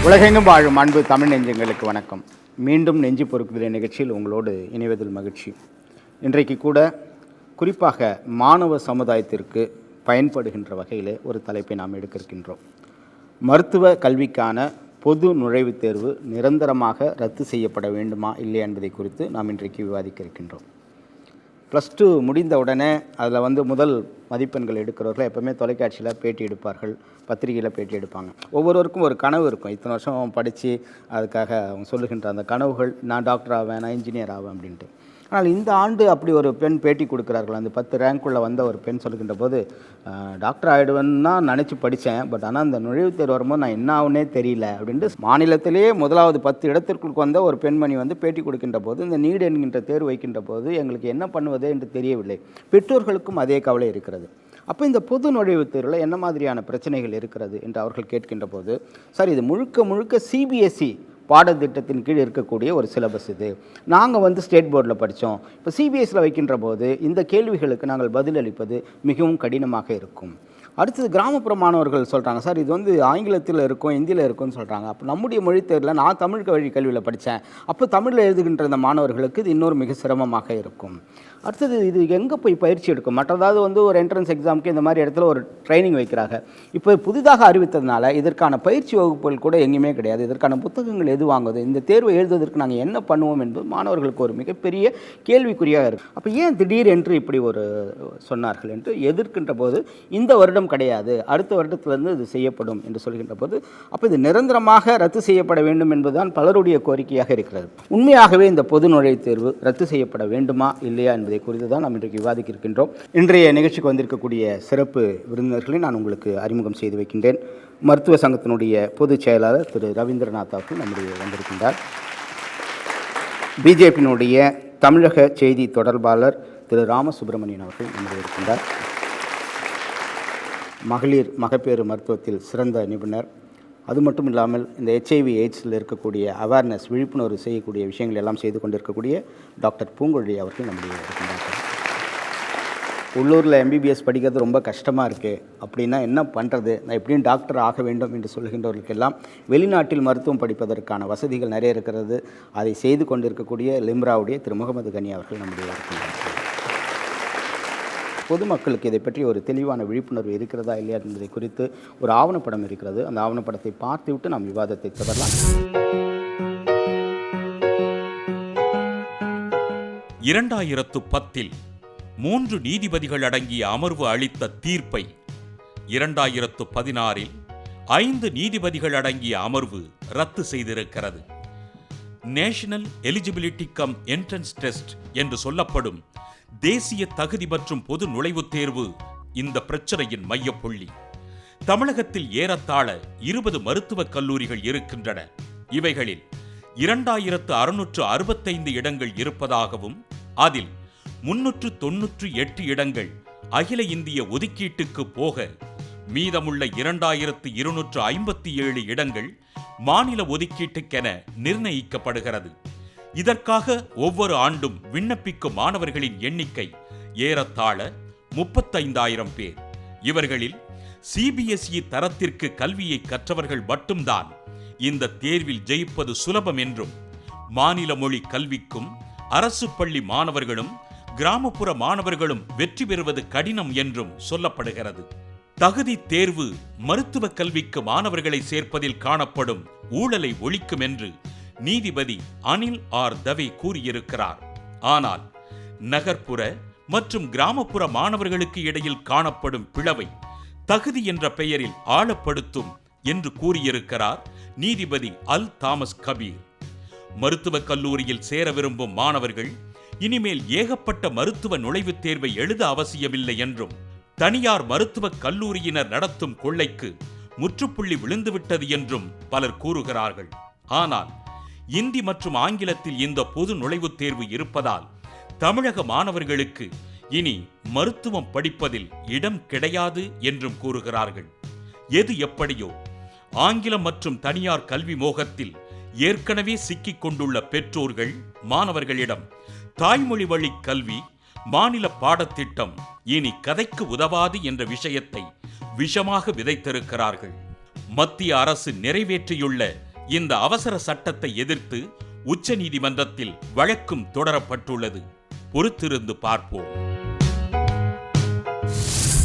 உலகெங்கும் வாழும் அன்பு தமிழ் நெஞ்சங்களுக்கு வணக்கம். மீண்டும் நெஞ்சு பொறுக்குதல் நிகழ்ச்சியில் உங்களோடு இணைவதில் மகிழ்ச்சி. இன்றைக்கு கூட குறிப்பாக மாணவ சமுதாயத்திற்கு பயன்படுகின்ற வகையில் ஒரு தலைப்பை நாம் எடுக்க இருக்கின்றோம். மருத்துவ கல்விக்கான பொது நுழைவுத் தேர்வு நிரந்தரமாக ரத்து செய்யப்பட வேண்டுமா இல்லையா என்பதை குறித்து நாம் இன்றைக்கு விவாதிக்க இருக்கின்றோம். +2 முடிந்த உடனே அதில் முதல் மதிப்பெண்கள் எடுக்கிறவர்கள் எப்போவுமே தொலைக்காட்சியில் பேட்டி எடுப்பார்கள், பத்திரிகையில் பேட்டி எடுப்பாங்க. ஒவ்வொருவருக்கும் ஒரு கனவு இருக்கும். இத்தனை வருஷம் படித்து அதுக்காக அவங்க சொல்லுகின்ற அந்த கனவுகள், நான் டாக்டர் ஆவேன், நான் இன்ஜினியர் ஆவேன் அப்படின்ட்டு. ஆனால் இந்த ஆண்டு அப்படி ஒரு பெண் பேட்டி கொடுக்குறார்கள். அந்த 10 ரேங்க்குள்ளே வந்த ஒரு பெண் சொல்லுகின்ற போது, டாக்டர் ஆகிடுவேன்னு தான் நினச்சி படித்தேன், பட் ஆனால் அந்த நுழைவுத் தேர்வு வரும்போது நான் என்ன ஆகுனே தெரியல அப்படின்ட்டு மாநிலத்திலேயே முதலாவது 10 இடத்திற்குள் வந்த ஒரு பெண்மணி பேட்டி கொடுக்கின்ற போது, இந்த நீட் என்கின்ற தேர்வு வைக்கின்ற போது எங்களுக்கு என்ன பண்ணுவது என்று தெரியவில்லை. பெற்றோர்களுக்கும் அதே கவலை இருக்கிறது. அப்போ இந்த பொது நுழைவுத் தேர்வில் என்ன மாதிரியான பிரச்சனைகள் இருக்கிறது என்று அவர்கள் கேட்கின்ற போது, சார் இது முழுக்க CBSE பாடத்திட்டத்தின் கீழ் இருக்கக்கூடிய ஒரு சிலபஸ். இது நாங்கள் ஸ்டேட் போர்டில் படித்தோம். இப்போ CBSEயில் வைக்கின்ற போது இந்த கேள்விகளுக்கு நாங்கள் பதிலளிப்பது மிகவும் கடினமாக இருக்கும். அடுத்தது கிராமப்புற மாணவர்கள் சொல்கிறாங்க, சார் இது ஆங்கிலத்தில் இருக்கும், ஹிந்தியில் இருக்கும்னு சொல்கிறாங்க. அப்போ நம்முடைய மொழி தேர்வில் நான் தமிழ் வழி கல்வியில் படித்தேன், அப்போ தமிழில் எழுதுகின்ற இந்த மாணவர்களுக்கு இது இன்னொரு மிக சிரமமாக இருக்கும். அடுத்தது இது எங்கே போய் பயிற்சி எடுக்கும்? மற்றதாவது ஒரு என்ட்ரன்ஸ் எக்ஸாமுக்கு இந்த மாதிரி இடத்துல ஒரு ட்ரைனிங் வைக்கிறாங்க. இப்போ புதிதாக அறிவித்ததுனால இதற்கான பயிற்சி வகுப்புகள் கூட எங்கேயுமே கிடையாது. இதற்கான புத்தகங்கள் எது வாங்குவது, இந்த தேர்வை எழுதுவதற்கு நாங்கள் என்ன பண்ணுவோம் என்பது மாணவர்களுக்கு ஒரு மிகப்பெரிய கேள்விக்குறியாக இருக்குது. அப்போ ஏன் திடீர் என்று இப்படி ஒரு சொன்னார்கள் என்று எதிர்க்கின்ற போது, இந்த வருடம் கிடையாது, அடுத்த வருடத்திலிருந்து இது செய்யப்படும் என்று சொல்கின்ற போது, அப்போ இது நிரந்தரமாக ரத்து செய்யப்பட வேண்டும் என்பதுதான் பலருடைய கோரிக்கையாக இருக்கிறது. உண்மையாகவே இந்த பொது நுழைவுத் தேர்வு ரத்து செய்யப்பட வேண்டுமா இல்லையா என்பதை குறித்து தான் நாம் இன்றைக்கு விவாதிக்க இருக்கின்றோம். இன்றைய நிகழ்ச்சிக்கு வந்திருக்கக்கூடிய சிறப்பு விருந்தினர்களை நான் உங்களுக்கு அறிமுகம் செய்து வைக்கின்றேன். மருத்துவ சங்கத்தினுடைய பொதுச் செயலாளர் திரு ரவீந்திரநாத் அவர்கள் நம்முடைய வந்திருக்கின்றார். பிஜேபியினுடைய தமிழக செய்தி தொடர்பாளர் திரு ராமசுப்ரமணியன் அவர்கள் நம்முடைய இருக்கின்றார். மகப்பேறு மருத்துவத்தில் சிறந்த நிபுணர், அது மட்டும் இல்லாமல் இந்த HIV AIDS இருக்கக்கூடிய அவேர்னஸ், விழிப்புணர்வு செய்யக்கூடிய விஷயங்கள் எல்லாம் செய்து கொண்டிருக்கக்கூடிய டாக்டர் பூங்கொழி அவர்கள் நம்முடைய இருக்கின்றார்கள். உள்ளூரில் MBBS படிக்கிறது ரொம்ப கஷ்டமாக இருக்குது, அப்படின்னா என்ன பண்ணுறது, நான் எப்படியும் டாக்டர் ஆக வேண்டும் என்று சொல்கின்றவர்களுக்கெல்லாம் வெளிநாட்டில் மருத்துவம் படிப்பதற்கான வசதிகள் நிறைய இருக்கிறது. அதை செய்து கொண்டிருக்கக்கூடிய லிம்ராவுடைய திரு முகமது கனி அவர்கள் நம்முடைய இருக்கின்றார்கள். பொதுமக்களுக்கு இதை பற்றி ஒரு தெளிவான விழிப்புணர்வு இருக்கிறதா இல்லையா என்பதை குறித்து ஒரு ஆவணப்படம் இருக்கிறது. அந்த ஆவணப்படத்தை பார்த்துவிட்டு நாம் விவாதத்தை தொடரலாம். 2010 3 நீதிபதிகள் அடங்கிய அமர்வு அளித்த தீர்ப்பை 2016 5 நீதிபதிகள் அடங்கிய அமர்வு ரத்து செய்திருக்கிறது. National eligibility come entrance test என்று சொல்லப்படும் தேசிய தகுதி மற்றும் பொது நுழைவுத் தேர்வு இந்த பிரச்சனையின் மையப்புள்ளி. தமிழகத்தில் ஏறத்தாழ 20 மருத்துவக் கல்லூரிகள் இருக்கின்றன. இவைகளில் 2665 இடங்கள் இருப்பதாகவும், அதில் 398 இடங்கள் அகில இந்திய ஒதுக்கீட்டுக்கு போக மீதமுள்ள 2257 இடங்கள் மாநில ஒதுக்கீட்டுக்கென நிர்ணயிக்கப்படுகிறது. இதற்காக ஒவ்வொரு ஆண்டும் விண்ணப்பிக்கும் மாணவர்களின் எண்ணிக்கை ஏறத்தாழ 35,000 பேர். இவர்களில் CBSE தரத்திற்கு கல்வியை கற்றவர்கள் மட்டும்தான் இந்த தேர்வில் ஜெயிப்பது சுலபம் என்றும், மாநில மொழி கல்விக்கும் அரசு பள்ளி மாணவர்களும் கிராமப்புற மாணவர்களும் வெற்றி பெறுவது கடினம் என்றும் சொல்லப்படுகிறது. தகுதி தேர்வு மருத்துவ கல்விக்கு மாணவர்களை சேர்ப்பதில் காணப்படும் ஊழலை ஒழிக்கும் என்று நீதிபதி அனில் ஆர் தவே கூறியிருக்கிறார். ஆனால் நகர்ப்புற மற்றும் கிராமப்புற மாணவர்களுக்கு இடையில் காணப்படும் பிளவை தகுதி என்ற பெயரில் ஆழப்படுத்தும் என்று கூறியிருக்கிறார் நீதிபதி அல் தாமஸ் கபீர். மருத்துவக் கல்லூரியில் சேர விரும்பும் மாணவர்கள் இனிமேல் ஏகப்பட்ட மருத்துவ நுழைவுத் தேர்வை எழுத அவசியமில்லை என்றும், தனியார் மருத்துவக் கல்லூரியினர் நடத்தும் கொள்ளைக்கு முற்றுப்புள்ளி விழுந்துவிட்டது என்றும் பலர் கூறுகிறார்கள். ஆனால் இந்தி மற்றும் ஆங்கிலத்தில் இந்த பொது நுழைவுத் தேர்வு இருப்பதால் தமிழக மாணவர்களுக்கு இனி மருத்துவம் படிப்பதில் இடம் கிடையாது என்றும் கூறுகிறார்கள். எது எப்படியோ, ஆங்கிலம் மற்றும் தனியார் கல்வி மோகத்தில் ஏற்கனவே சிக்கிக் கொண்டுள்ள பெற்றோர்கள் மாணவர்களிடம் தாய்மொழி வழி கல்வி, மாநில பாடத்திட்டம் இனி கதைக்கு உதவாது என்ற விஷயத்தை விஷமாக விதைத்திருக்கிறார்கள். மத்திய அரசு நிறைவேற்றியுள்ள இந்த அவசர சட்டத்தை எதிர்த்து உச்சநீதிமன்றத்தில் வழக்கும் தொடரப்பட்டுள்ளது. பொறுத்திருந்து பார்ப்போம்.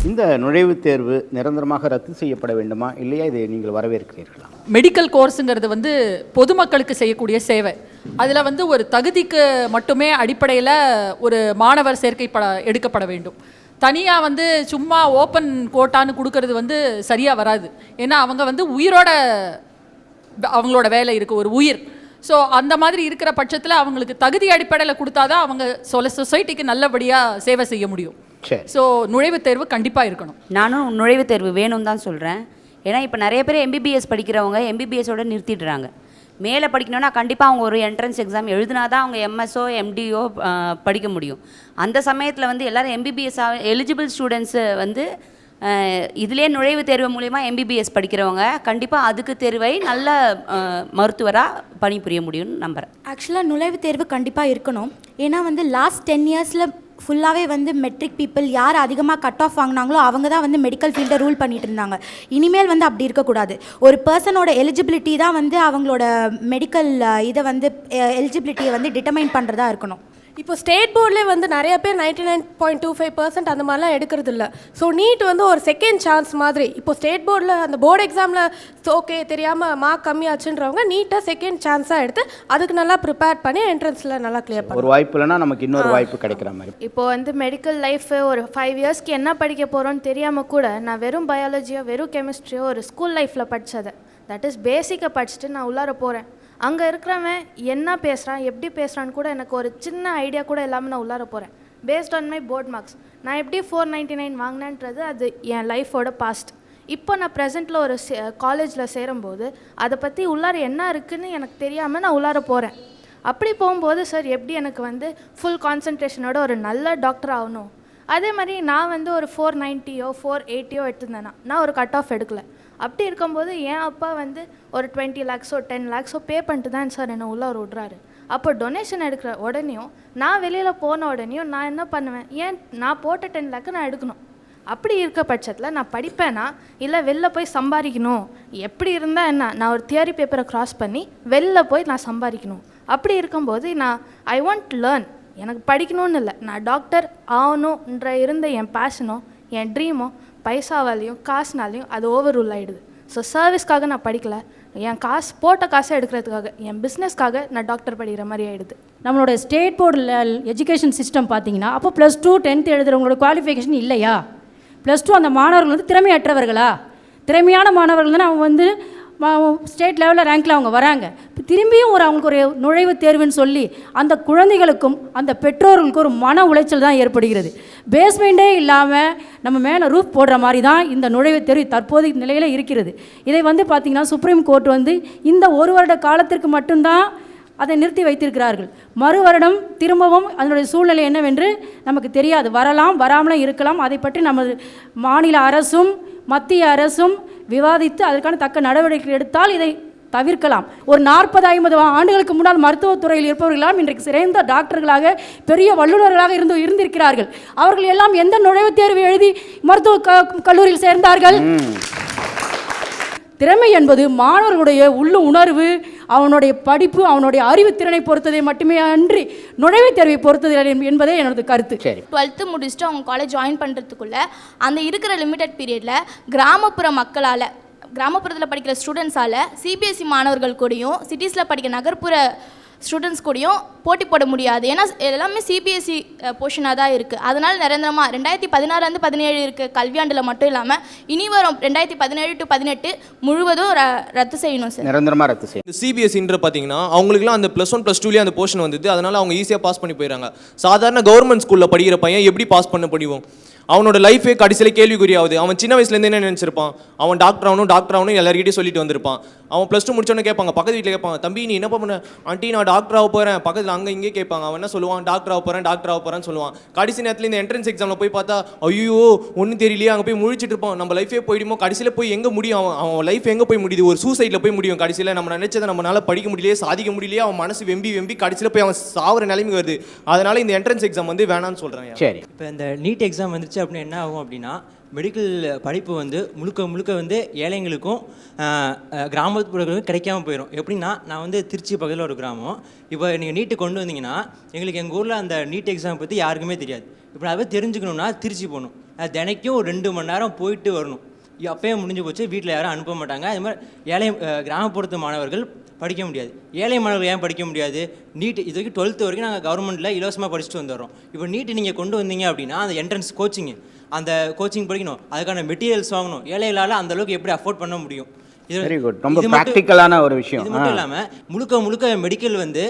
இந்த நுழைவுத் தேர்வு நிரந்தரமாக ரத்து செய்யப்பட வேண்டுமா, இல்லையா இதை நீங்கள் வரவேற்கிறீர்களா? மெடிக்கல் கோர்ஸுங்கிறது பொதுமக்களுக்கு செய்யக்கூடிய சேவை. அதில் ஒரு தகுதிக்கு மட்டுமே அடிப்படையில் ஒரு மாணவர் சேர்க்கை எடுக்கப்பட வேண்டும். தனியாக சும்மா ஓப்பன் கோட்டான்னு கொடுக்கறது சரியாக வராது. ஏன்னா அவங்க உயிரோட அவங்களோட வேலை இருக்குது, ஒரு உயிர். ஸோ அந்த மாதிரி இருக்கிற பட்சத்தில் அவங்களுக்கு தகுதி அடிப்படையில் கொடுத்தாதான் அவங்க சொசைட்டிக்கு நல்லபடியாக சேவை செய்ய முடியும். ஸோ நுழைவுத் தேர்வு கண்டிப்பாக இருக்கணும். நானும் நுழைவுத் தேர்வு வேணும்னு தான் சொல்கிறேன். ஏன்னா இப்போ நிறைய பேர் எம்பிபிஎஸ் படிக்கிறவங்க எம்பிபிஎஸோட நிறுத்திடுறாங்க. மேலே படிக்கணும்னா கண்டிப்பாக அவங்க ஒரு என்ட்ரன்ஸ் எக்ஸாம் எழுதினா தான் அவங்க எம்எஸ்ஓ எம்டிஓ படிக்க முடியும். அந்த சமயத்தில் எல்லோரும் எம்பிபிஎஸ் எலிஜிபிள் ஸ்டூடெண்ட்ஸு இதிலே நுழைவுத் தேர்வு மூலிமா எம்பிபிஎஸ் படிக்கிறவங்க கண்டிப்பாக அதுக்கு தேர்வை நல்ல மருத்துவராக பணிபுரிய முடியும்னு நம்புகிறேன். ஆக்சுவலாக நுழைவுத் தேர்வு கண்டிப்பாக இருக்கணும். ஏன்னா லாஸ்ட் 10 இயர்ஸில் ஃபுல்லாகவே மெட்ரிக் பீப்புள் யார் அதிகமாக கட் ஆஃப் வாங்கினாங்களோ அவங்க தான் மெடிக்கல் ஃபீல்டை ரூல் பண்ணிட்டு இருந்தாங்க. இனிமேல் அப்படி இருக்கக்கூடாது. ஒரு பர்சனோட எலிஜிபிலிட்டி தான் அவங்களோட மெடிக்கல் இதை எலிஜிபிலிட்டியை டிட்டர்மைன் பண்ணுறதா இருக்கணும். இப்போ ஸ்டேட் போர்ட்லேயே நிறைய பேர் 99.25% அந்த மாதிரிலாம் எடுக்கிறது இல்லை. ஸோ நீட் ஒரு செகண்ட் சான்ஸ் மாதிரி. இப்போ ஸ்டேட் போர்டில் அந்த போர்டு எக்ஸாமில் ஓகே தெரியாமல் மார்க் கம்மியாச்சுன்றவங்க நீட்டாக செகண்ட் சான்ஸாக எடுத்து அதுக்கு நல்லா ப்ரிப்பேர் பண்ணி என்ட்ரன்ஸில் நல்லா கிளியர் பண்ணி ஒரு வாய்ப்பு இல்லைன்னா நமக்கு இன்னொரு வாய்ப்பு கிடைக்கிற மாதிரி. இப்போ மெடிக்கல் லைஃப் ஒரு 5 இயர்ஸ்க்கு என்ன படிக்க போகிறோன்னு தெரியாமல் கூட நான் வெறும் பயாலஜியோ வெறும் கெமிஸ்ட்ரியோ ஒரு ஸ்கூல் லைஃப்பில் படித்ததை தட் இஸ் பேசிக்கை படிச்சுட்டு நான் உள்ளார போகிறேன். அங்கே இருக்கிறவன் என்ன பேசுகிறான் எப்படி பேசுகிறான்னு கூட எனக்கு ஒரு சின்ன ஐடியா கூட இல்லாமல் நான் உள்ளார போகிறேன். Based on my board marks நான் எப்படி 499 வாங்கினேன்றது அது என் லைஃபோட பாஸ்ட். இப்போ நான் ப்ரெசென்ட்டில் ஒரு காலேஜில் சேரும்போது அதை பற்றி உள்ளார என்ன இருக்குதுன்னு எனக்கு தெரியாமல் நான் உள்ளார போகிறேன். அப்படி போகும்போது சார் எப்படி எனக்கு ஃபுல் கான்சன்ட்ரேஷனோட ஒரு நல்ல டாக்டர் ஆகணும். அதே மாதிரி நான் ஒரு 490 480 எடுத்திருந்தேன்னா நான் ஒரு கட் ஆஃப் எடுக்கலை. அப்படி இருக்கும்போது என் அப்பா ஒரு 20 lakhஸோ 10 lakhஸோ பே பண்ணிட்டு தான் சார் என்னை உள்ளே விட்றாரு. அப்போ டொனேஷன் எடுக்கிற உடனேயும் நான் வெளியில் போன உடனேயும் நான் என்ன பண்ணுவேன், ஏன் நான் போட்ட 10 lakh நான் எடுக்கணும். அப்படி இருக்க பட்சத்தில் நான் படிப்பேனா இல்லை வெளில போய் சம்பாதிக்கணும். எப்படி இருந்தால் என்ன, நான் ஒரு தியரி பேப்பரை க்ராஸ் பண்ணி வெளில போய் நான் சம்பாதிக்கணும். அப்படி இருக்கும்போது நான் ஐ வாண்ட் டு லேர்ன். எனக்கு படிக்கணும்னு இல்லை, நான் டாக்டர் ஆகணுன்ற இருந்த என் பேஷனோ என் ட்ரீமோ பைசாவாலையும் காசுனாலையும் அது ஓவர் ரூல் ஆகிடுது. ஸோ சர்வீஸ்க்காக நான் படிக்கலை, என் காசு போட்ட காசை எடுக்கிறதுக்காக என் பிஸ்னஸ்க்காக நான் டாக்டர் படிக்கிற மாதிரி ஆகிடுது. நம்மளோட ஸ்டேட் போர்டில் எஜுகேஷன் சிஸ்டம் பார்த்தீங்கன்னா அப்போ +2 10th எழுதுகிறவங்களோட குவாலிஃபிகேஷன் இல்லையா? +2 அந்த மாணவர்கள் திறமையற்றவர்களா? திறமையான மாணவர்கள் தானே அவங்க ஸ்டேட் லெவலில் ரேங்கில் அவங்க வராங்க. இப்போ திரும்பியும் அவங்களுக்கு ஒரு நுழைவுத் தேர்வுன்னு சொல்லி அந்த குழந்தைகளுக்கும் அந்த பெற்றோர்களுக்கும் ஒரு மன உளைச்சல் தான் ஏற்படுகிறது. பேஸ்மெண்ட்டே இல்லாமல் நம்ம மேலே ரூஃப் போடுற மாதிரி தான் இந்த நுழைவுத் தேர்வு தற்போதைய நிலையில் இருக்கிறது. இதை பார்த்திங்கன்னா சுப்ரீம் கோர்ட் இந்த 1 வருட காலத்திற்கு மட்டும்தான் அதை நிறுத்தி வைத்திருக்கிறார்கள். மறு வருடம் திரும்பவும் அதனுடைய சூழ்நிலை என்னவென்று நமக்கு தெரியாது. வரலாம், வராமலும் இருக்கலாம். அதை பற்றி நமது மாநில அரசும் மத்திய அரசும் விவாதித்து அதற்கான தக்க நடவடிக்கை எடுத்தால் இதை தவிர்க்கலாம். ஒரு 40-50 ஆண்டுகளுக்கு முன்னால் மருத்துவத்துறையில் இருப்பவர்களாம் இன்றைக்கு சிறந்த டாக்டர்களாக பெரிய வல்லுநர்களாக இருந்திருக்கிறார்கள். அவர்கள் எல்லாம் எந்த நுழைவுத் தேர்வு எழுதி மருத்துவ கல்லூரியில் சேர்ந்தார்கள்? திறமை என்பது மாணவர்களுடைய உள்ள உணர்வு, அவனுடைய படிப்பு, அவனுடைய அறிவுத்திறனை பொறுத்ததை மட்டுமே அன்றி நுழைவுத் தேர்வை பொறுத்தது என்பதே எனது கருத்து. 12th முடிச்சுட்டு அவங்க காலேஜ் ஜாயின் பண்ணுறதுக்குள்ளே அந்த இருக்கிற லிமிட்டட் பீரியடில் கிராமப்புற மக்களால், கிராமப்புறத்தில் படிக்கிற ஸ்டூடெண்ட்ஸால் சிபிஎஸ்சி மாணவர்கள் கூடயும் சிட்டிஸில் படிக்கிற நகர்ப்புற ஸ்டூடெண்ட்ஸ் கூடயும் போட்டி போட முடியாது. ஏன்னா எல்லாமே சிபிஎஸ்சி போர்ஷனாக தான் இருக்குது. அதனால் நிரந்தரமாக 2016-17 இருக்க கல்வியாண்டில் மட்டும் இல்லாமல் இனி வரும் 2017 to 18 முழுவதும் ரத்து செய்யணும் சார். நிரந்தரமாக ரத்து செய்யணும். இந்த சிபிஎஸ்சின்ற பார்த்தீங்கன்னா அவங்களுக்குலாம் அந்த +1 +2 அந்த போர்ஷன் வந்தது. அதனால் அவங்க ஈஸியாக பாஸ் பண்ணி போயிடறாங்க. சாதாரண கவர்மெண்ட் ஸ்கூலில் படிக்கிற பையன் எப்படி பாஸ் பண்ண முடியும்? அவனோட லைஃபே கடைசியில் கேள்விக்குறியாகுது. அவன் சின்ன வயசுலேருந்து என்ன நினச்சிருப்பான், அவன் டாக்டர் ஆகணும் எல்லாருக்கிட்டையும் சொல்லிட்டு வந்திருப்பான். அவன் +2 முடிச்சோன்னே கேட்பாங்க, பக்கத்து வீட்டில் கேட்பாங்க, தம்பி நீ என்ன பண்ண? ஆண்டி நான் டாக்டர் ஆக போகிறேன். பக்கத்தில் அங்கே இங்கே கேட்பாங்க. அவன் என்ன சொல்லுவான், டாக்டர் ஆக போகிறேன்னு சொல்லுவான். கடைசி நேரத்தில் இந்த என்ட்ரன்ஸ் எக்ஸாமில் போய் பார்த்தா ஐயோ ஒன்றும் தெரியலையே, அங்கே போய் முழிச்சிட்டு இருப்பான். நம்ம லைஃபே போயிடுமோ, கடைசியில் போய் எங்கே முடியும்? அவன் லைஃப் எங்கே போய் முடியுது? ஒரு சூசைடில் போய் முடியும். கடைசியில் நம்ம நினைச்சதை நம்மளால படிக்க முடியலையே, சாதிக்க முடியலையே, அவன் மனசு வெம்பி கடைசியில் போய் அவன் சாவர நிலைமை வருது. அதனால இந்த என்ட்ரன்ஸ் எக்ஸாம் வேணான்னு சொல்கிறேன். சரி, இப்போ இந்த நீட் எக்ஸாம் போச்சு அப்படின்னா என்ன ஆகும் அப்படின்னா, மெடிக்கல் படிப்பு வந்து முழுக்க வந்து ஏழைங்களுக்கும் கிராமப்புறங்களுக்கும் கிடைக்காம போயிடும். எப்படின்னா, நான் வந்து திருச்சி பக்கத்தில் ஒரு கிராமம். இப்போ நீங்கள் நீட்டு கொண்டு வந்தீங்கன்னா, எங்களுக்கு எங்கள் ஊரில் அந்த நீட் எக்ஸாம் பற்றி யாருக்குமே தெரியாது. இப்போ அதை தெரிஞ்சுக்கணுன்னா திருச்சி போகணும். அது தினைக்கும் ஒரு 2 மணி நேரம் போயிட்டு வரணும். அப்பயே முடிஞ்சு போச்சு, வீட்டில் யாரும் அனுப்ப மாட்டாங்க. அது மாதிரி ஏழை கிராமப்புறத்து மாணவர்கள் படிக்க முடியாது. ஏழை மாணவர்கள் ஏன் படிக்க முடியாது? நீட் இது வரைக்கும் 12th வரைக்கும் நாங்கள் கவர்மெண்ட்டில் இலவசமாக படிச்சுட்டு வந்துடுறோம். இப்போ நீட்டு நீங்கள் கொண்டு வந்தீங்க அப்படின்னா, அந்த என்ட்ரன்ஸ் கோச்சிங்கு, அந்த கோச்சிங் படிக்கணும், அதுக்கான மெட்டீரியல்ஸ் வாங்கணும். ஏழைகளால் அந்தளவுக்கு எப்படி அஃபோர்ட் பண்ண முடியும்? Very good. ரொம்ப ப்ராக்டிக்கலான ஒரு விஷயம். இது மட்டும் இல்லாமல் முழுக்க மெடிக்கல் வந்து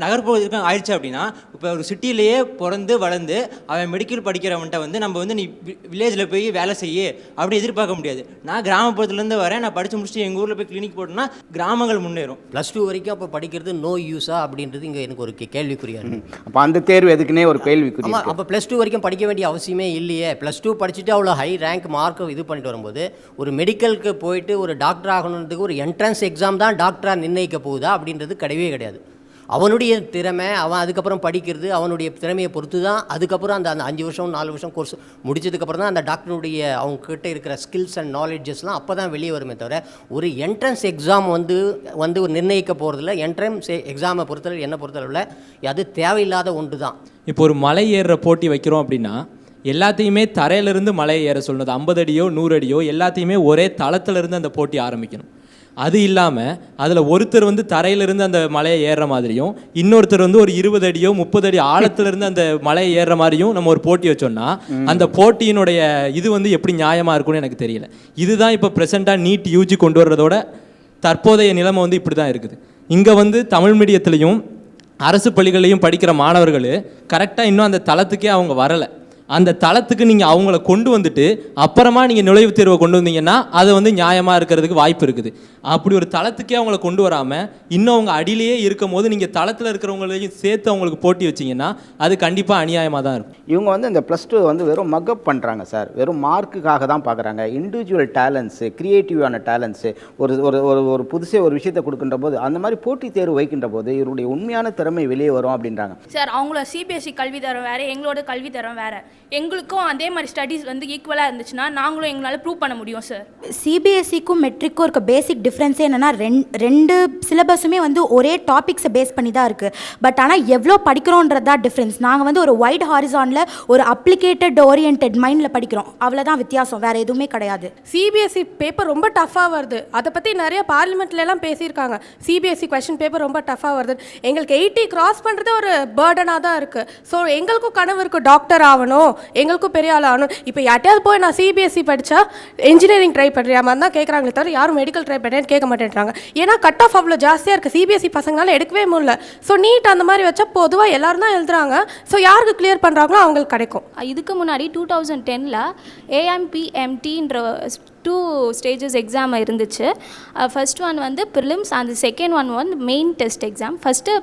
நகர்ப்புறத்துக்கு ஆயிடுச்சு அப்படின்னா, இப்போ ஒரு சிட்டிலேயே பிறந்து வளர்ந்து அவன் மெடிக்கல் படிக்கிறவன்ட்ட வந்து நம்ம வந்து நீ வில்லேஜில் போய் வேலை செய்ய அப்படி எதிர்பார்க்க முடியாது. நான் கிராமப்புறத்துலேருந்து வரேன், நான் படித்து முடிச்சுட்டு எங்கள் ஊரில் போய் கிளினிக் போட்டோம்னா கிராமங்கள் முன்னேறும். +2 வரைக்கும் அப்போ படிக்கிறது நோ யூஸா அப்படின்றது இங்கே எனக்கு ஒரு கேள்விக்குறியா இருக்குது. அப்போ அந்த தேர்வு எதுக்குன்னே ஒரு கேள்விக்குறி. ஆமாம், அப்போ +2 வரைக்கும் படிக்க வேண்டிய அவசியமே இல்லையே. +2 படிச்சுட்டு அவ்வளோ ஹை ரேங்க் மார்க் இது பண்ணிட்டு வரும்போது ஒரு மெடிக்கலுக்கு போயிட்டு ஒரு டாக்டர் ஆகணுன்றதுக்கு ஒரு என்ட்ரன்ஸ் எக்ஸாம் தான் டாக்டராக நிர்ணயிக்க போகுதா அப்படின்றது கிடையவே கிடையாது. அவனுடைய திறமை, அவன் அதுக்கப்புறம் படிக்கிறது அவனுடைய திறமையை பொறுத்து தான். அதுக்கப்புறம் அந்த 5 வருஷம் 4 வருஷம் கோர்ஸ் முடிச்சதுக்கப்புறம் தான் அந்த டாக்டருடைய அவங்கக்கிட்ட இருக்கிற ஸ்கில்ஸ் அண்ட் நாலேஜஸ்லாம் அப்போ தான் வெளியே வருமே தவிர ஒரு என்ட்ரன்ஸ் எக்ஸாம் வந்து ஒரு நிர்ணயிக்க போகிறதில்ல. என்ட்ரன்ஸ் எக்ஸாமை பொறுத்தளவு என்னை பொறுத்தளவில் அது தேவையில்லாத ஒன்று தான். இப்போ ஒரு மலை ஏறுற போட்டி வைக்கிறோம் அப்படின்னா, எல்லாத்தையுமே தரையிலிருந்து மலை ஏற சொல்லணும். 50 அடியோ 100 அடியோ எல்லாத்தையுமே ஒரே தளத்திலிருந்து அந்த போட்டி ஆரம்பிக்கணும். அது இல்லாமல் அதில் ஒருத்தர் வந்து தரையிலிருந்து அந்த மலையை ஏறுற மாதிரியும், இன்னொருத்தர் வந்து ஒரு 20 அடியோ 30 அடி ஆழத்திலிருந்து அந்த மலையை ஏறுற மாதிரியும் நம்ம ஒரு போட்டி வச்சோம்னா, அந்த போட்டியினுடைய இது வந்து எப்படி நியாயமாக இருக்கும்னு எனக்கு தெரியல. இதுதான் இப்போ ப்ரெசெண்டாக நீட் யூஜி கொண்டு வர்றதோட தற்போதைய நிலைமை வந்து இப்படி தான் இருக்குது. இங்கே வந்து தமிழ் மீடியத்துலேயும் அரசு பள்ளிகளையும் படிக்கிற மாணவர்கள் கரெக்டாக இன்னும் அந்த தளத்துக்கே அவங்க வரலை. அந்த தளத்துக்கு நீங்கள் அவங்கள கொண்டு வந்துட்டு அப்புறமா நீங்கள் நுழைவுத் தேர்வை கொண்டு வந்தீங்கன்னா அது வந்து நியாயமாக இருக்கிறதுக்கு வாய்ப்பு இருக்குது. அப்படி ஒரு தளத்துக்கே அவங்கள கொண்டு வராமல் இன்னும் அவங்க அடியிலேயே இருக்கும் போது நீங்கள் தளத்தில் இருக்கிறவங்களையும் சேர்த்து அவங்களுக்கு போட்டி வச்சிங்கன்னா அது கண்டிப்பாக அநியாயமாக தான் இருக்கும். இவங்க வந்து இந்த +2 வந்து வெறும் மக்கப் பண்ணுறாங்க சார். வெறும் மார்க்குக்காக தான் பார்க்குறாங்க. இண்டிவிஜுவல் டேலண்ட்ஸு, க்ரியேட்டிவான டேலண்ட்ஸு, ஒரு புதுசே ஒரு விஷயத்தை கொடுக்கின்ற போது அந்த மாதிரி போட்டித் தேர்வு வைக்கின்ற போது இவருடைய உண்மையான திறமை வெளியே வரும் அப்படின்றாங்க சார். அவங்கள சிபிஎஸ்சி கல்வி தரம் வேறு, எங்களோட கல்வி தரம் வேறு. எங்களுக்கும் அதே மாதிரி ஸ்டடீஸ் வந்து ஈக்குவலாக இருந்துச்சுன்னா நாங்களும் எங்களால் ப்ரூவ் பண்ண முடியும் சார். சிபிஎஸ்சிக்கும் மெட்ரிக்கும் இருக்க பேசிக் டிஃப்ரென்ஸே என்னென்னா ரெண்டு சிலபஸுமே வந்து ஒரே டாபிக்ஸை பேஸ் பண்ணி தான் இருக்குது. பட் ஆனால் எவ்வளோ படிக்கிறோன்றது தான் டிஃப்ரென்ஸ். நாங்கள் வந்து ஒரு வைட் ஹாரிசானில் ஒரு அப்ளிகேட்டட் ஓரியன்டட் மைண்டில் படிக்கிறோம், அவ்வளோதான் வித்தியாசம், வேறு எதுவுமே கிடையாது. சிபிஎஸ்சி பேப்பர் ரொம்ப டஃப்பாக வருது. அதை பற்றி நிறைய பார்லிமெண்ட்லலாம் பேசியிருக்காங்க. சிபிஎஸ்சி கொஷின் பேப்பர் ரொம்ப டஃப்பாக வருது. எங்களுக்கு 80 கிராஸ் பண்ணுறது ஒரு பேர்டனாக தான் இருக்குது. ஸோ எங்களுக்கும் கனவு இருக்குது, டாக்டர் ஆகணும், எங்களுக்கும் பெரிய ஆள் ஆகணும். இப்போ யார்ட்டையாவது போய் நான் சிபிஎஸ்சி படித்தா இன்ஜினியரிங் ட்ரை பண்ணுறியா மாதிரி தான் கேட்குறாங்களே தவிர யாரும் மெடிக்கல் ட்ரை பண்ணுறேன்னு கேட்க மாட்டேன்றாங்க. ஏன்னா கட் ஆஃப் அவ்வளோ ஜாஸ்தியாக இருக்குது. சிபிஎஸ்சி பசங்களால எடுக்கவே முடியல. ஸோ நீட் அந்த மாதிரி வச்சா பொதுவாக எல்லாரும் தான் எழுதுறாங்க. ஸோ யாருக்கு கிளியர் பண்ணுறாங்களோ அவங்களுக்கு கிடைக்கும். இதுக்கு முன்னாடி 2010 AMPMTன்ற 2 ஸ்டேஜஸ் எக்ஸாம் இருந்துச்சு. ஃபர்ஸ்ட் ஒன் வந்து ப்ரிலிம்ஸ், அந்த செகண்ட் ஒன் வந்து main test exam. First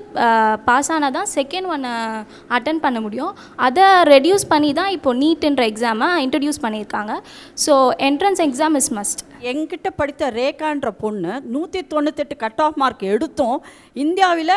pass ஆனால் தான் செகண்ட் ஒன் அட்டன் பண்ண முடியும். அதை ரெடியூஸ் பண்ணி தான் இப்போது நீட்டுன்ற எக்ஸாமை இன்ட்ரடியூஸ் பண்ணியிருக்காங்க. So entrance exam is must. எங்கிட்ட படித்த ரேகான்ற பொண்ணு 198 கட் ஆஃப் மார்க் எடுத்தும் இந்தியாவில்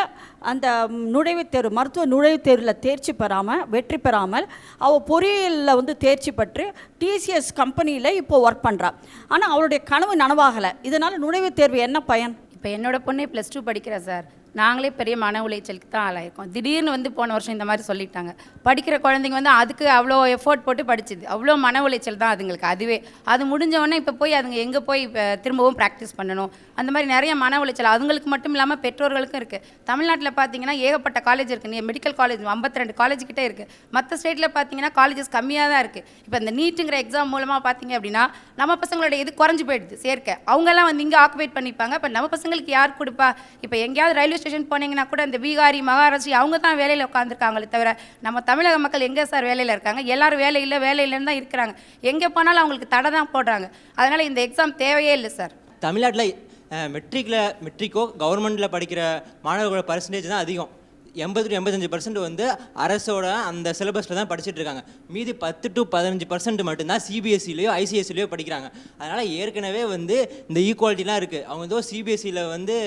அந்த நுழைவுத் தேர்வு, மருத்துவ நுழைவுத் தேர்வில் தேர்ச்சி பெறாமல், வெற்றி பெறாமல் அவள் பொறியியலில் வந்து தேர்ச்சி பெற்று டிசிஎஸ் கம்பெனியில் இப்போது ஒர்க் பண்ணுறா. ஆனால் அவளுடைய கனவு நனவாகலை. இதனால் நுழைவுத் தேர்வு என்ன பயன்? இப்போ என்னோடய பொண்ணே +2 படிக்கிறா சார். நாங்களே பெரிய மன உளைச்சலுக்கு தான் ஆளாயிருக்கோம். திடீர்னு வந்து போன வருஷம் இந்த மாதிரி சொல்லிட்டாங்க. படிக்கிற குழந்தைங்க வந்து அதுக்கு அவ்வளோ எஃபோர்ட் போட்டு படிச்சுது, அவ்வளோ மன உளைச்சல் தான் அதுங்களுக்கு. அதுவே அது முடிஞ்சவொடனே இப்போ போய் அதுங்க எங்கே போய் இப்போ திரும்பவும் ப்ராக்டிஸ் பண்ணணும், அந்த மாதிரி நிறைய மன உளைச்சல் அதுங்களுக்கு மட்டும் இல்லாமல் பெற்றோர்களுக்கும் இருக்குது. தமிழ்நாட்டில் பார்த்தீங்கன்னா ஏகப்பட்ட காலேஜ் இருக்குது. மெடிக்கல் காலேஜ் 52 காலேஜ் கிட்டே இருக்குது. மற்ற ஸ்டேட்டில் பார்த்தீங்கன்னா காலேஜஸ் கம்மியாக தான் இருக்குது. இப்போ இந்த நீட்டுங்கிற எக்ஸாம் மூலமாக பார்த்தீங்க அப்படின்னா நம்ம பசங்களோட இது குறைஞ்சி போயிடுது சேர்க்கை. அவங்கெல்லாம் வந்து இங்கே ஆக்குபேட் பண்ணிப்பாங்க. இப்போ நம்ம பசங்களுக்கு யார் கொடுப்பா? இப்போ எங்கேயாவது ரயில்வே ஸ்டேஷன் போனீங்கன்னா கூட இந்த பீகாரி, மகாராஷ்டிரி அவங்க தான் வேலையில் உட்காந்துருக்காங்களே தவிர நம்ம தமிழக மக்கள் எங்கே சார் வேலையில் இருக்காங்க? எல்லாரும் வேலை இல்லைன்னு தான் இருக்கிறாங்க. எங்கே போனாலும் அவங்களுக்கு தடை தான் போடுறாங்க. அதனால் இந்த எக்ஸாம் தேவையே இல்லை சார். தமிழ்நாட்டில் மெட்ரிக்கோ கவர்மெண்ட்டில் படிக்கிற மாணவர்களோட பர்சன்டேஜ் தான் அதிகம். 80-85% வந்து அரசோட அந்த சிலபஸில் தான் படிச்சுட்டு இருக்காங்க. மீதி 10-15% மட்டும்தான் சிபிஎஸ்சிலையோ ஐசிஎஸ்சிலையோ படிக்கிறாங்க. அதனால் ஏற்கனவே வந்து இந்த ஈக்குவாலிட்டிலாம் இருக்குது. அவங்க வந்து சிபிஎஸ்சியில் வந்து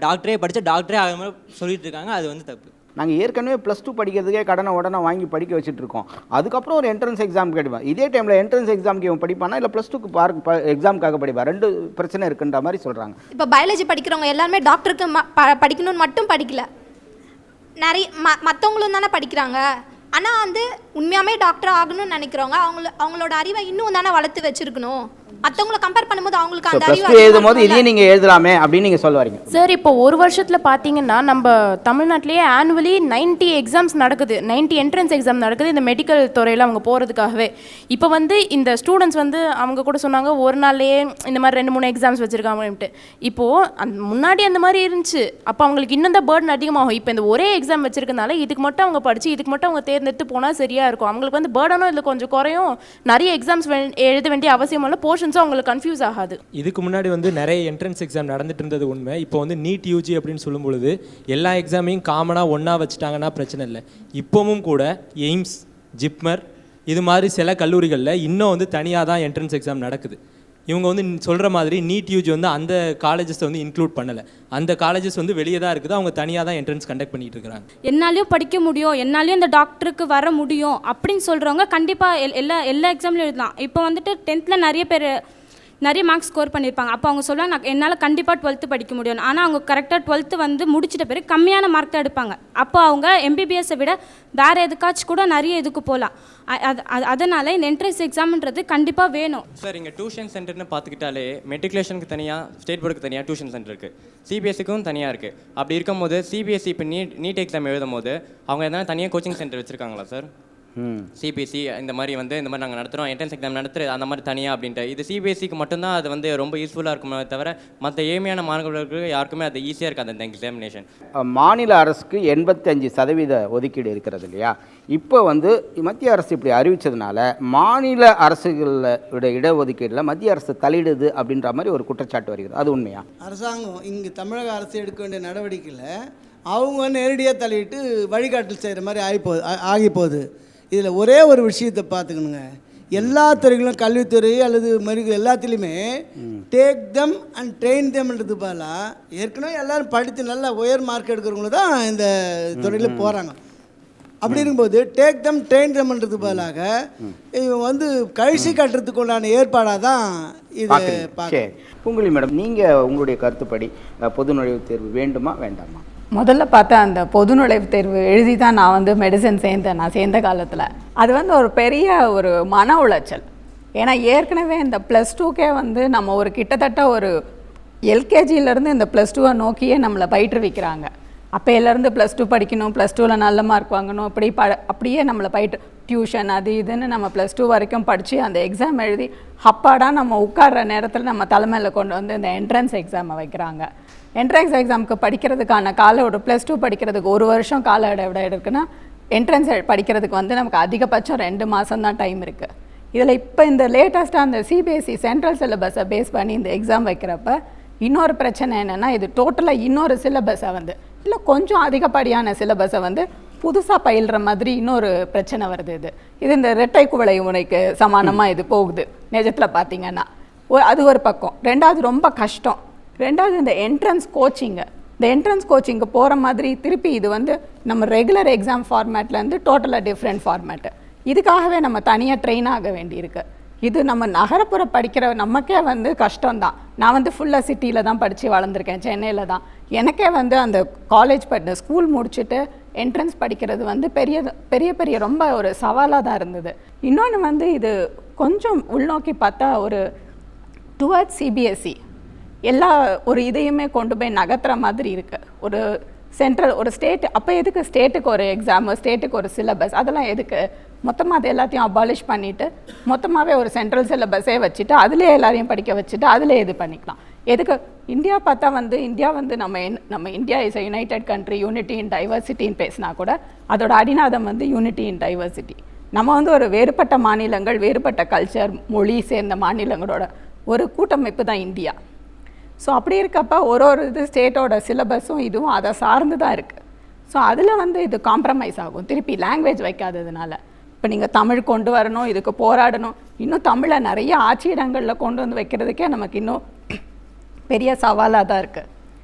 டாக்டரே படித்த டாக்டரே ஆகாமல் சொல்லிட்டு இருக்காங்க. அது வந்து தப்பு. நாங்கள் ஏற்கனவே +2 படிக்கிறதுக்கே கடனை உடனே வாங்கி படிக்க வச்சுட்டு இருக்கோம். அதுக்கப்புறம் ஒரு என்ட்ரன்ஸ் எக்ஸாம் கிடைப்பான். இதே டைமில் என்ட்ரன்ஸ் எக்ஸாமுக்கு இவன் படிப்பானா இல்லை +2க்கு எக்ஸாமுக்காக படிப்பா? 2 பிரச்சனை இருக்குன்ற மாதிரி சொல்கிறாங்க. இப்போ பயாலஜி படிக்கிறவங்க எல்லாருமே டாக்டருக்கு படிக்கணும்னு மட்டும் படிக்கல, நிறைய மற்றவங்களும் தானே படிக்கிறாங்க. ஆனால் வந்து உண்மையாமே டாக்டர் ஆகணும்னு நினைக்கிறவங்க அவங்களோட அறிவை இன்னும் தானே வளர்த்து வச்சிருக்கணும். மற்றவங்களை கம்பேர் பண்ணும்போது அவங்களுக்கு அந்த அறிவு எழுதும் போது இதையும் நீங்கள் எழுதலாமே அப்படின்னு நீங்கள் சொல்ல வரீங்க. சார், இப்போ ஒரு வருஷத்தில் பார்த்தீங்கன்னா நம்ம தமிழ்நாட்டிலேயே ஆனுவலி 90 எக்ஸாம்ஸ் நடக்குது, 90 என்ட்ரன்ஸ் எக்ஸாம் நடக்குது இந்த மெடிக்கல் துறையில் அவங்க போகிறதுக்காகவே. இப்போ வந்து இந்த ஸ்டூடெண்ட்ஸ் வந்து அவங்க கூட சொன்னாங்க ஒரு நாள்லேயே இந்த மாதிரி 2-3 எக்ஸாம்ஸ் வச்சுருக்காங்கன்ட்டு. இப்போது முன்னாடி அந்த மாதிரி இருந்துச்சு, அப்போ அவங்களுக்கு இன்னும் தான் பேர்டன் அதிகமாகும். இப்போ இந்த ஒரே எக்ஸாம் வச்சிருக்கனால இதுக்கு மட்டும் அவங்க படித்து இதுக்கு மட்டும் அவங்க தேர்ந்தெடுத்து போனால் சரியாக இருக்கும். அவங்களுக்கு வந்து பேர்டனும் இதில் கொஞ்சம் குறையும், நிறைய எக்ஸாம்ஸ் எழுத வேண்டிய அவசியம் இல்லை, போர்ஷன் அவங்களுக்கு கன்ஃபியூஸ் ஆகாது. இதுக்கு முன்னாடி வந்து நிறைய என்ட்ரன்ஸ் எக்ஸாம் நடந்துட்டு இருந்தது உண்மை. இப்போ வந்து நீட் யூஜி அப்படின்னு சொல்லும் பொழுது எல்லா எக்ஸாமையும் காமனாக ஒன்றா வச்சுட்டாங்கன்னா பிரச்சனை இல்லை. இப்போவும் கூட எய்ம்ஸ், ஜிப்மர் இது மாதிரி சில கல்லூரிகளில் இன்னும் வந்து தனியாக தான் என்ட்ரன்ஸ் எக்ஸாம் நடக்குது. இவங்க வந்து சொல்கிற மாதிரி நீட் யூஜி வந்து அந்த காலேஜஸ் வந்து இன்க்ளூட் பண்ணலை. அந்த காலேஜஸ் வந்து வெளியே தான் இருக்குது, அவங்க தனியாக தான் என்ட்ரன்ஸ் கண்டக்ட் பண்ணிட்டு இருக்கிறாங்க. என்னாலையும் படிக்க முடியும், என்னாலையும் இந்த டாக்டருக்கு வர முடியும் அப்படின்னு சொல்கிறவங்க கண்டிப்பாக எல்லா எக்ஸாம்லையும் எழுதலாம். இப்போ வந்துட்டு 10th நிறைய பேர் நிறைய மார்க்ஸ் ஸ்கோர் பண்ணியிருப்பாங்க. அப்போ அவங்க சொல்லுவாங்க நான் என்னால் கண்டிப்பாக 12th படிக்க முடியும். ஆனால் அவங்க கரெக்டாக 12th வந்து முடிச்சிட்ட பிறகு கம்மியான மார்க் தான் எடுப்பாங்க. அப்போ அவங்க எம்பிபிஎஸ்ஸை விட வேறு எதுக்காச்சும் கூட நிறைய இதுக்கு போகலாம். அதனால் இந்த என்ட்ரன்ஸ் எக்ஸாம்ன்றது கண்டிப்பாக வேணும். சார், இங்கே டியூஷன் சென்டர்னு பார்த்துக்கிட்டாலே மெட்ரிகுலேஷனுக்கு தனியாக, ஸ்டேட் போர்டுக்கு தனியாக டியூஷன் சென்டர் இருக்குது, சிபிஎஸ்சிக்கும் தனியாக இருக்குது. அப்படி இருக்கும்போது சிபிஎஸ்சி இப்போ நீட் எக்ஸாம் எழுதும் போது அவங்க எதனா தனியாக கோச்சிங் சென்டர் வச்சுருக்காங்களா சார்? சிபிஎஸ்சி இந்த மாதிரி நாங்கள் நடத்துகிறோம், என்ட்ரன்ஸ் எக்ஸாம் நடத்துகிறது அந்த மாதிரி தனியாக அப்படின்ட்டு. இது சிபிஎஸ்சிக்கு மட்டும்தான் அது வந்து ரொம்ப யூஸ்ஃபுல்லாக இருக்குமே தவிர மற்ற ஏழ்மையான மாணவர்களுக்கு யாருக்குமே அது ஈஸியாக இருக்காது அந்த எக்ஸாமினேஷன். மாநில அரசுக்கு 85% ஒதுக்கீடு இருக்கிறது இல்லையா? இப்போ வந்து மத்திய அரசு இப்படி அறிவித்ததுனால மாநில அரசுகளோட இடஒதுக்கீடில் மத்திய அரசு தலையிடுது அப்படின்ற மாதிரி ஒரு குற்றச்சாட்டு வருகிறது. அது உண்மையா? அரசாங்கம் இங்கே தமிழக அரசு எடுக்க வேண்டிய நடவடிக்கையில் அவங்க நேரடியாக தலையிட்டு வழிகாட்டல் செய்கிற மாதிரி ஆகி போகுது. இதில் ஒரே ஒரு விஷயத்தை பார்த்துக்கணுங்க, எல்லா துறைகளும் கல்வித்துறை அல்லது மெடிக்கல் எல்லாத்துலேயுமே டேக் தம் அண்ட் ட்ரெயின் தம்ன்றது பதிலாக ஏற்கனவே எல்லோரும் படித்து நல்லா உயர் மார்க் எடுக்கிறவங்கள தான் இந்த துறையில் போகிறாங்க. அப்படி இருக்கும்போது டேக் தம் ட்ரெயின் தம்ன்றது பதிலாக இவங்க வந்து கழிச்சு கட்டுறதுக்கு உண்டான ஏற்பாடாக தான் இது பார்க்க. பூங்குழலி மேடம், நீங்கள் உங்களுடைய கருத்துப்படி பொது நுழைவுத் தேர்வு வேண்டுமா வேண்டாமா? முதல்ல பார்த்தா அந்த பொது நுழைவுத் தேர்வு எழுதி தான் நான் வந்து மெடிசன் நான் சேர்ந்த காலத்தில் அது வந்து ஒரு பெரிய ஒரு மன உளைச்சல். ஏன்னா ஏற்கனவே இந்த +2க்கே வந்து நம்ம ஒரு கிட்டத்தட்ட ஒரு எல்கேஜியிலேருந்து இந்த +2 நோக்கியே நம்மளை பயிற்றுவிக்கிறாங்க. அப்போலேருந்து +2 படிக்கணும், +2ல் நல்ல மார்க் வாங்கணும், அப்படியே நம்மளை டியூஷன் அது இதுன்னு நம்ம +2 வரைக்கும் படித்து அந்த எக்ஸாம் எழுதி அப்பாடா நம்ம உட்கார்ற நேரத்தில் நம்ம தலைமையில் கொண்டு வந்து இந்த என்ட்ரன்ஸ் எக்ஸாமை வைக்கிறாங்க. என்ட்ரன்ஸ் எக்ஸாமுக்கு படிக்கிறதுக்கான ஒரு +2 படிக்கிறதுக்கு 1 வருஷம் கால இடைவெளி இருக்குன்னா என்ட்ரன்ஸ் படிக்கிறதுக்கு வந்து நமக்கு அதிகபட்சம் 2 மாதம் தான் டைம் இருக்குது. இதில் இப்போ இந்த லேட்டஸ்ட்டாக அந்த சிபிஎஸ்சி சென்ட்ரல் சிலபஸை பேஸ் பண்ணி இந்த எக்ஸாம் வைக்கிறப்ப இன்னொரு பிரச்சனை என்னென்னா இது டோட்டலாக இன்னொரு சிலபஸை வந்து இல்லை கொஞ்சம் அதிகப்படியான சிலபஸை வந்து புதுசாக பயில்ற மாதிரி இன்னொரு பிரச்சனை வருது. இது இந்த இரட்டை குவளை முனைக்கு சமானமாக இது போகுது நிஜத்தில் பார்த்தீங்கன்னா. அது ஒரு பக்கம். ரெண்டாவது ரொம்ப கஷ்டம். ரெண்டாவது இந்த என்ட்ரன்ஸ் கோச்சிங்கு போகிற மாதிரி திருப்பி இது வந்து நம்ம ரெகுலர் எக்ஸாம் ஃபார்மேட்லேருந்து டோட்டலாக டிஃப்ரெண்ட் ஃபார்மேட்டு. இதுக்காகவே நம்ம தனியாக ட்ரெயின் ஆக வேண்டியிருக்கு. இது நம்ம நகரப்புற படிக்கிற நமக்கே வந்து கஷ்டம்தான். நான் வந்து ஃபுல்லாக சிட்டியில் தான் படித்து வளர்ந்துருக்கேன், சென்னையில் தான். எனக்கே வந்து அந்த காலேஜ் ஸ்கூல் முடிச்சுட்டு என்ட்ரன்ஸ் படிக்கிறது வந்து பெரிய ரொம்ப ஒரு சவாலாக தான் இருந்தது. இன்னொன்று வந்து இது கொஞ்சம் உள்நோக்கி பார்த்தா ஒரு டுவர்ட்ஸ் சிபிஎஸ்சி எல்லா ஒரு இதையுமே கொண்டு போய் நகர்த்துற மாதிரி இருக்குது. ஒரு சென்ட்ரல் ஒரு ஸ்டேட், அப்போ எதுக்கு ஸ்டேட்டுக்கு ஒரு எக்ஸாமு, ஸ்டேட்டுக்கு ஒரு சிலபஸ், அதெல்லாம் எதுக்கு? மொத்தமாக அது எல்லாத்தையும் அபாலிஷ் பண்ணிவிட்டு மொத்தமாகவே ஒரு சென்ட்ரல் சிலபஸே வச்சுட்டு அதிலே எல்லாரையும் படிக்க வச்சுட்டு அதிலே இது பண்ணிக்கலாம். எதுக்கு? இந்தியா பார்த்தா வந்து இந்தியா வந்து நம்ம India is a united country, unity in டைவர்சிட்டின்னு பேசினா கூட அதோட அடிநாதம் வந்து யூனிட்டி இன் டைவர்சிட்டி. நம்ம வந்து ஒரு வேறுபட்ட மாநிலங்கள், வேறுபட்ட கல்ச்சர், மொழி சேர்ந்த மாநிலங்களோட ஒரு கூட்டமைப்பு தான் இந்தியா. ஸோ அப்படி இருக்கப்போ ஒரு இது ஸ்டேட்டோட சிலபஸும் இதுவும் அதை சார்ந்து தான் இருக்குது. ஸோ அதில் வந்து இது காம்ப்ரமைஸ் ஆகும் திருப்பி லாங்குவேஜ் வைக்காததுனால. இப்போ நீங்கள் தமிழ் கொண்டு வரணும், இதுக்கு போராடணும். இன்னும் தமிழை நிறைய ஆட்சி இடங்களில் கொண்டு வந்து வைக்கிறதுக்கே நமக்கு இன்னும் பெரிய சவாலாக தான் இருக்குது.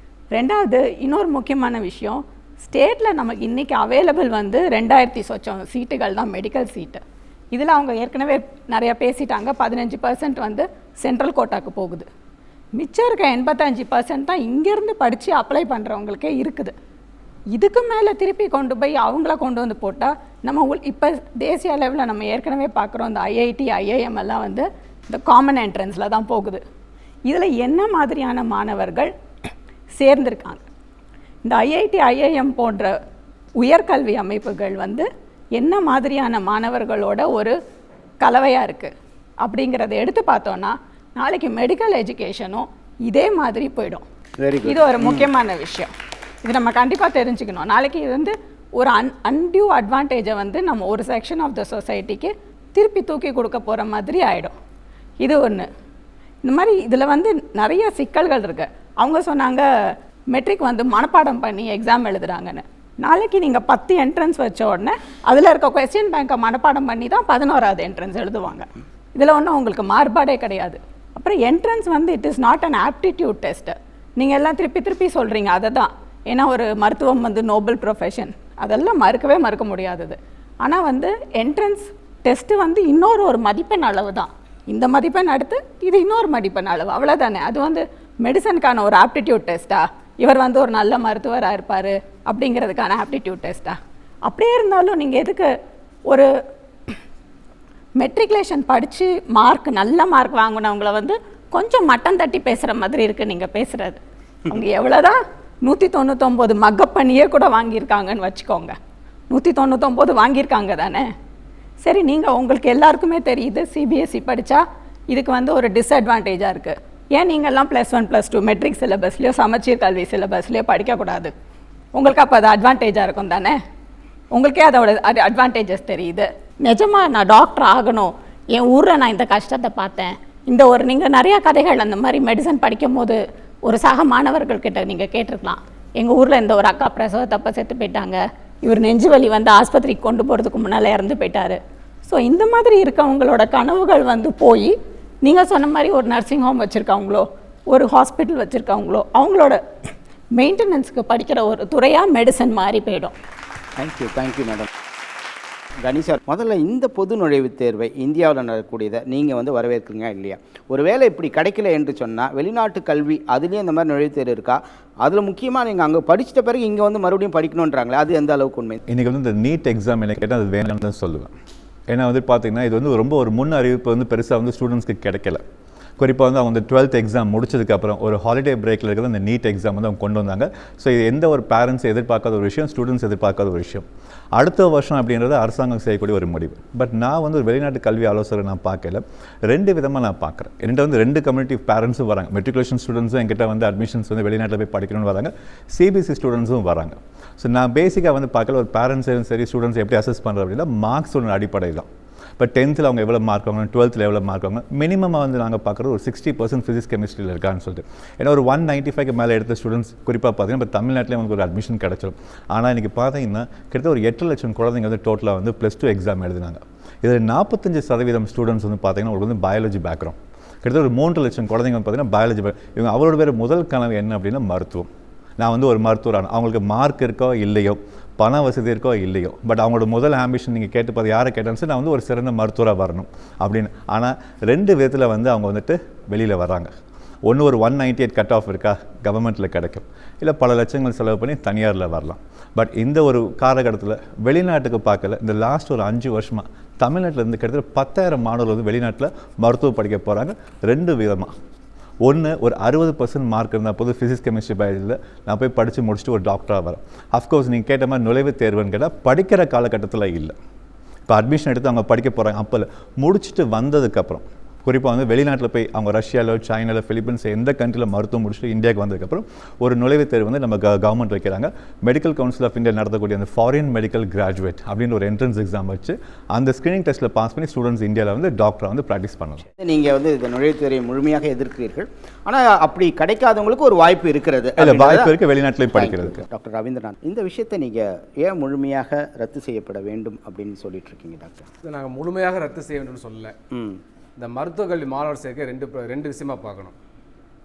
ரெண்டாவது இன்னொரு முக்கியமான விஷயம், ஸ்டேட்டில் நமக்கு இன்றைக்கி அவைலபிள் வந்து 2000 சொச்சம் சீட்டுகள் தான் மெடிக்கல் சீட்டு. இதில் அவங்க ஏற்கனவே நிறையா பேசிட்டாங்க. 15% வந்து சென்ட்ரல் கோட்டாக்கு போகுது. மிச்சம் இருக்க 85% தான் இங்கேருந்து படித்து அப்ளை பண்ணுறவங்களுக்கே இருக்குது. இதுக்கு மேலே திருப்பி கொண்டு போய் அவங்கள கொண்டு வந்து போட்டால் நம்ம இப்போ தேசிய அளவில் நம்ம ஏற்கனவே பார்க்குறோம் இந்த IIT IIM எல்லாம் வந்து இந்த காமன் என்ட்ரன்ஸில் தான் போகுது. இதில் என்ன மாதிரியான மாணவர்கள் சேர்ந்திருக்காங்க? இந்த IIT IIM போன்ற உயர்கல்வி அமைப்புகள் வந்து என்ன மாதிரியான மாணவர்களோட ஒரு கலவையாக இருக்குது அப்படிங்கிறத எடுத்து பார்த்தோன்னா நாளைக்கு மெடிக்கல் எஜுகேஷனும் இதே மாதிரி போயிடும். இது ஒரு முக்கியமான விஷயம். இது நம்ம கண்டிப்பாக தெரிஞ்சுக்கணும். நாளைக்கு இது வந்து ஒரு அன்டியூ அட்வான்டேஜை வந்து நம்ம ஒரு செக்ஷன் ஆஃப் த சொசைட்டிக்கு திருப்பி தூக்கி கொடுக்க போகிற மாதிரி ஆகிடும். இது ஒன்று. இந்த மாதிரி இதில் வந்து நிறைய சிக்கல்கள் இருக்குது. அவங்க சொன்னாங்க மெட்ரிக் வந்து மனப்பாடம் பண்ணி எக்ஸாம் எழுதுகிறாங்கன்னு. நாளைக்கு நீங்கள் 10 என்ட்ரன்ஸ் வச்ச உடனே அதில் இருக்க கொஸ்டின் பேங்கை மனப்பாடம் பண்ணி தான் 11வது என்ட்ரன்ஸ் எழுதுவாங்க. இதில் ஒன்றும் உங்களுக்கு மாறுபாடே கிடையாது. அப்புறம் என்ட்ரன்ஸ் வந்து it is not an aptitude test. நீங்கள் எல்லாம் திருப்பி சொல்கிறீங்க அதை தான். ஏன்னா ஒரு மருத்துவம் வந்து நோபல் ப்ரொஃபஷன், அதெல்லாம் மறுக்க முடியாதது. ஆனால் வந்து என்ட்ரன்ஸ் டெஸ்ட்டு வந்து ஒரு மதிப்பெண் அளவு தான். இந்த மதிப்பெண் அடுத்து இது இன்னொரு மதிப்பெண் அளவு, அவ்வளோதானே. அது வந்து மெடிசனுக்கான ஒரு ஆப்டிடியூட் டெஸ்ட்டா? இவர் வந்து ஒரு நல்ல மருத்துவராக இருப்பார் அப்படிங்கிறதுக்கான ஆப்டிடியூட் டெஸ்ட்டா? அப்படியே இருந்தாலும் நீங்கள் எதுக்கு ஒரு மெட்ரிகுலேஷன் படித்து நல்ல மார்க் வாங்கினவங்கள வந்து கொஞ்சம் மட்டம் தட்டி பேசுகிற மாதிரி இருக்குது நீங்கள் பேசுகிறது. அவங்க எவ்வளோதான் 199 மக்கப் பண்ணியே கூட வாங்கியிருக்காங்கன்னு வச்சுக்கோங்க. 199 வாங்கியிருக்காங்க தானே. சரி, நீங்கள் உங்களுக்கு எல்லாருக்குமே தெரியுது CBSE படித்தா இதுக்கு வந்து ஒரு டிஸ்அட்வான்டேஜாக இருக்குது. ஏன் நீங்கள்லாம் +1 +2 மெட்ரிக் சிலபஸ்லையோ சமச்சீர் கல்வி சிலபஸ்லையோ படிக்கக்கூடாது? உங்களுக்கு அப்போ அது அட்வான்டேஜாக இருக்கும் தானே. உங்களுக்கே அதோட அட்வான்டேஜஸ் தெரியுது. நிஜமாக நான் டாக்டர் ஆகணும், என் ஊரில் நான் இந்த கஷ்டத்தை பார்த்தேன், இந்த ஒரு நீங்கள் நிறையா கதைகள் அந்த மாதிரி மெடிசன் படிக்கும் போது ஒரு சக மாணவர்கள்கிட்ட நீங்கள் கேட்டிருக்கலாம். எங்கள் ஊரில் இந்த ஒரு அக்கா பிரசவத்தப்போ செத்து போயிட்டாங்க, இவர் நெஞ்சு வலி வந்து ஆஸ்பத்திரிக்கு கொண்டு போகிறதுக்கு முன்னால் இறந்து போயிட்டார். ஸோ இந்த மாதிரி இருக்கவங்களோட கனவுகள் வந்து போய் நீங்கள் சொன்ன மாதிரி ஒரு நர்சிங் ஹோம் வச்சுருக்கவங்களோ ஒரு ஹாஸ்பிட்டல் வச்சுருக்கவங்களோ அவங்களோட மெயின்டெனன்ஸுக்கு படிக்கிற ஒரு துறையாக மெடிசன் மாறி போயிடும். Thank you madam. கணேஷ் சார், முதல்ல இந்த பொது நுழைவுத் தேர்வை இந்தியாவில் நடக்கக்கூடியதை நீங்கள் வந்து வரவேற்கிறீங்க இல்லையா? ஒரு வேளை இப்படி கிடைக்கல என்று சொன்னால் வெளிநாட்டு கல்வி அதுலேயும் இந்த மாதிரி நுழைவுத் தேர்வு இருக்கா? அதில் முக்கியமாக நீங்கள் அங்கே படிச்சிட்ட பிறகு இங்கே வந்து மறுபடியும் படிக்கணுன்றாங்களே, அது எந்த அளவுக்கு உண்மை? இன்றைக்கி வந்து இந்த நீட் எக்ஸாம் என்ன கேட்டால் அது வேணும்னு தான் சொல்லுவேன். ஏன்னா வந்து பார்த்திங்கன்னா இது வந்து ரொம்ப ஒரு முன் அறிவிப்பு வந்து பெருசாக வந்து ஸ்டூடெண்ட்ஸ்க்கு கிடைக்கல. குறிப்பாக வந்து அவங்க 12th எக்ஸாம் முடிச்சதுக்கப்புறம் ஒரு ஹாலிடே பிரேக்கில் இருக்கிற அந்த நீட் எக்ஸாம் வந்து அவங்க கொண்டு வந்தாங்க. ஸோ இது எந்த ஒரு பேரண்ட்ஸ் எதிர்பார்க்காத ஒரு விஷயம், ஸ்டூடெண்ட்ஸ் எதிர்பார்க்காத ஒரு விஷயம். அடுத்த வருஷம் அப்படின்றது அரசாங்கம் செய்யக்கூடிய ஒரு முடிவு. பட் நான் வந்து ஒரு வெளிநாட்டு கல்வி ஆலோசகர் நான் பார்க்கல, 2 விதமாக நான் பார்க்குறேன். என்கிட்ட வந்து 2 கம்யூனிட்டி பேரண்ட்ஸும் வராங்க. மெட்ரிகுலேஷன் ஸ்டூடெண்ட்ஸும் என்கிட்ட வந்து அட்மிஷன்ஸ் வந்து வெளிநாட்டில் போய் படிக்கணும்னு வராங்க, CBSE ஸ்டூடெண்ட்ஸும் வராங்க. ஸோ நான் பேசிக்காக வந்து பார்க்கல ஒரு பேரண்ட்ஸும் சரி ஸ்டூடெண்ட்ஸ் எப்படி அசஸ் பண்ணுறது அப்படின்னா மார்க்ஸ் ஒரு அடிப்படை தான். இப்போ 10th அவங்க எவ்வளோ மார்க் வாங்க, 12th எவ்வளோ மார்க் வாங்க, மினிமமாக வந்து நாங்கள் பார்க்குறது ஒரு 60% ஃபிசிக்ஸ் கெமிஸ்ட்ரியில் இருக்கான்னு சொல்லிட்டு. ஏன்னா ஒரு 195க்கு மேலே எடுத்த ஸ்டூடெண்ட்ஸ் குறிப்பாக பார்த்தீங்கன்னா இப்போ தமிழ்நாட்டிலே வந்து ஒரு அட்மிஷன் கிடச்சிடும். ஆனால் இன்றைக்கி பார்த்தீங்கன்னா கிட்டத்தட்ட ஒரு 8 லட்சம் குழந்தைங்க வந்து டோட்டலாக வந்து +2 எக்ஸாம் எழுதினாங்க. இதில் 45% ஸ்டூடெண்ட்ஸ் வந்து பார்த்தீங்கன்னா உங்களுக்கு வந்து பயாலஜி பேக்ரவுண்ட். கிட்டத்தட்ட ஒரு 3 லட்சம் குழந்தைங்க வந்து பார்த்தீங்கன்னா பயாலஜி இவங்க அவரோட பேர் முதல் கனவு என்ன அப்படின்னா மருத்துவம். நான் வந்து ஒரு மருத்துவரான அவங்களுக்கு மார்க் இருக்கோ இல்லையோ, பண வசதி இருக்கோ இல்லையோ, பட் அவங்களோட முதல் ஆம்பிஷன் நீங்கள் கேட்டு பார்த்து யாரை கேட்டாலும் நான் வந்து ஒரு சிறந்த மருத்துவராக வரணும் அப்படின்னு. ஆனால் 2 விதத்தில் வந்து அவங்க வந்துட்டு வெளியில் வராங்க. ஒன்று ஒரு 198 கட் ஆஃப் இருக்கா, கவர்மெண்ட்டில் கிடைக்கும், இல்லை பல லட்சங்கள் செலவு பண்ணி தனியாரில் வரலாம். பட் இந்த ஒரு காலகட்டத்தில் வெளிநாட்டுக்கு பார்க்கல, இந்த லாஸ்ட் ஒரு 5 வருஷமாக தமிழ்நாட்டில் இருந்து கிட்டத்தட்ட 10,000 மாணவர்கள் வந்து வெளிநாட்டில் மருத்துவம் படிக்க போகிறாங்க. 2 விதமாக. ஒன்று ஒரு 60% மார்க் இருந்தால் போது ஃபிசிக்ஸ் கெமிஸ்ட்ரி பயாலஜியில் நான் போய் படித்து முடிச்சுட்டு ஒரு டாக்டராக வரேன். அஃப்கோர்ஸ் நீங்கள் கேட்ட மாதிரி நுழைவுத் தேர்வுன்னு கேட்டால் படிக்கிற காலகட்டத்தில் இல்லை. இப்போ அட்மிஷன் எடுத்து அவங்க படிக்க போகிறாங்க, அப்போ முடிச்சுட்டு வந்ததுக்கப்புறம் குறிப்பாக வந்து வெளிநாட்டில் போய் அவங்க ரஷ்யாவில் சைனாவில் ஃபிலிப்பீன்ஸ் எந்த கண்ட்ரியில் மருத்துவம் முடிச்சுட்டு இந்தியாவுக்கு வந்ததுக்கப்புறம் ஒரு நுழைவுத் தேர்வு வந்து நம்ம கவர்மெண்ட் வைக்கிறாங்க. மெடிக்கல் கவுன்சில் ஆஃப் இந்தியா நடத்தக்கூடிய அந்த ஃபாரின் மெடிக்கல் கிராஜுவேட் அப்படின்ற ஒரு என்ட்ரன்ஸ் எக்ஸாம் வச்சு அந்த ஸ்க்ரீனிங் டெஸ்ட்டில் பாஸ் பண்ணி ஸ்டூடெண்ட்ஸ் இந்தியாவில் வந்து டாக்டரை வந்து ப்ராக்டிஸ் பண்ணணும். நீங்கள் வந்து இந்த நுழைவுத் தேர்வை முழுமையாக எதிர்க்கிறீர்கள், ஆனால் அப்படி கிடைக்காதவங்களுக்கு ஒரு வாய்ப்பு இருக்கிறது. இல்லை, வாய்ப்பு இருக்குது வெளிநாட்டிலையும் படிக்கிறதுக்கு. டாக்டர் ரவீந்திரநாத், இந்த விஷயத்தை நீங்கள் ஏன் முழுமையாக ரத்து செய்யப்பட வேண்டும் அப்படின்னு சொல்லிட்டு இருக்கீங்க டாக்டர்? இதை நாங்கள் முழுமையாக ரத்து செய்ய வேண்டும்னு சொல்லலை. இந்த மருத்துவக் கல்வி மாணவர் சேர்க்கை ரெண்டு விஷயமாக பார்க்கணும்.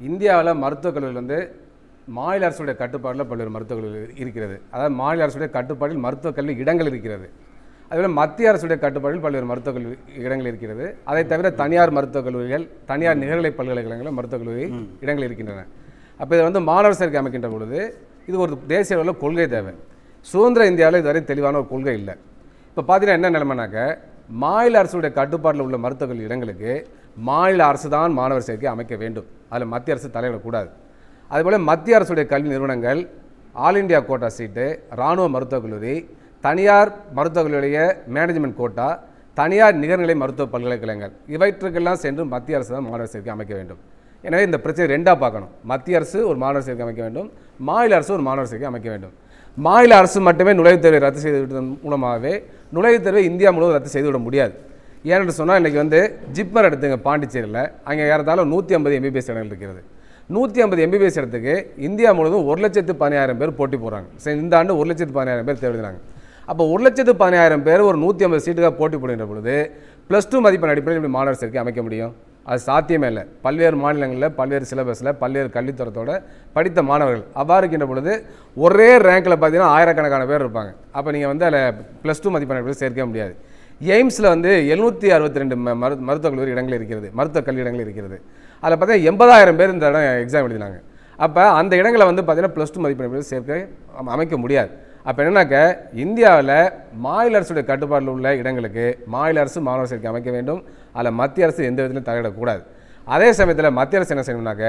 இந்தியாவில் மருத்துவக் கல்வியில் வந்து மாநில அரசுடைய கட்டுப்பாட்டில் பல்வேறு மருத்துவக் கல்லூரி இருக்கிறது. அதாவது மாநில அரசுடைய கட்டுப்பாட்டில் மருத்துவக் கல்வி இடங்கள் இருக்கிறது. அதுபோல் மத்திய அரசுடைய கட்டுப்பாட்டில் பல்வேறு மருத்துவக் கல்லூரி இடங்கள் இருக்கிறது. அதை தவிர தனியார் மருத்துவக் கல்லூரிகள், தனியார் நிகர்நிலை பல்கலைக்கழகங்களும் மருத்துவக் கல்லூரி இடங்கள் இருக்கின்றன. அப்போ இதை வந்து மாணவர் சேர்க்கை அமைக்கின்ற பொழுது இது ஒரு தேசிய அளவில் கொள்கை தேவை. சுதந்திர இந்தியாவில் இதுவரை தெளிவான ஒரு கொள்கை இல்லை. இப்போ பார்த்தீங்கன்னா என்ன நிலைமைனாக்க, மாநில அரசுடைய கட்டுப்பாட்டில் உள்ள மருத்துவக் கல்லூரி இடங்களுக்கு மாநில அரசு தான் மாணவர் சேர்க்கை அமைக்க வேண்டும். அதில் மத்திய அரசு தலையிடக்கூடாது. அதுபோல் மத்திய அரசுடைய கல்வி நிறுவனங்கள், ஆல் இண்டியா கோட்டா சீட்டு, இராணுவ மருத்துவக் கல்லூரி, தனியார் மருத்துவக் கல்லூரிய மேனேஜ்மெண்ட் கோட்டா, தனியார் நிகர்நிலை மருத்துவ பல்கலைக்கழகங்கள் இவற்றுக்கெல்லாம் சென்று மத்திய அரசு தான் மாணவர் சேர்க்கை அமைக்க வேண்டும். எனவே இந்த பிரச்சனை ரெண்டாக பார்க்கணும். மத்திய அரசு ஒரு மாணவர் சேர்க்கை அமைக்க வேண்டும், மாநில அரசு ஒரு மாணவர் சேர்க்கை அமைக்க வேண்டும். மாநில அரசு மட்டுமே நுழைவுத் தேர்வை ரத்து செய்துவிட்டதன் மூலமாகவே நுழைவுத் தேர்வை இந்தியா முழுவதும் ரத்து செய்துவிட முடியாது. ஏன்னு சொன்னால் இன்றைக்கி வந்து ஜிப்மர் எடுத்துங்க பாண்டிச்சேரியில், அங்கே ஏறத்தாழ 150 MBBS இடங்கள் இருக்கிறது. 150 MBBS இடத்துக்கு இந்தியா முழுவதும் 1,10,000 பேர் போட்டி போடுறாங்க. சரி, இந்த ஆண்டு 1,10,000 பேர் தேர்வுறாங்க. அப்போ 1,10,000 பேர் ஒரு 150 சீட்டுக்காக போட்டி போடுகின்ற பொழுது +2 மதிப்பெண் அடிப்படையில் இப்படி மாணவர் சேர்க்கை அமைக்க முடியும்? அது சாத்தியமே இல்லை. பல்வேறு மாநிலங்களில் பல்வேறு சிலபஸில் பல்வேறு கல்வித்தரத்தோடு படித்த மாணவர்கள் அவ்வாறு இருக்கின்ற பொழுது ஒரே ரேங்கில் பார்த்தீங்கன்னா ஆயிரக்கணக்கான பேர் இருப்பாங்க. அப்போ நீங்கள் வந்து அதில் +2 மதிப்பெண் அடிப்படையில் சேர்க்க முடியாது. எய்ம்ஸில் வந்து 762 மருத்துவக் கல்லூரி இடங்கள் இருக்கிறது, மருத்துவக் கல்வி இடங்கள் இருக்கிறது. அதில் பார்த்தீங்கன்னா 80,000 பேர் இந்த இடம் எக்ஸாம் எழுதினாங்க. அப்போ அந்த இடங்களை வந்து பார்த்தீங்கன்னா +2 மதிப்பெண் சேர்க்க அமைக்க முடியாது. அப்போ என்னன்னாக்க, இந்தியாவில் மாநில அரசுடைய கட்டுப்பாட்டில் உள்ள இடங்களுக்கு மாநில அரசு மாணவர் சேர்க்கை அமைக்க வேண்டும். அதில் மத்திய அரசு எந்த விதத்திலும் தலையிடக்கூடாது. அதே சமயத்தில் மத்திய அரசு என்ன செய்யணும்னாக்க,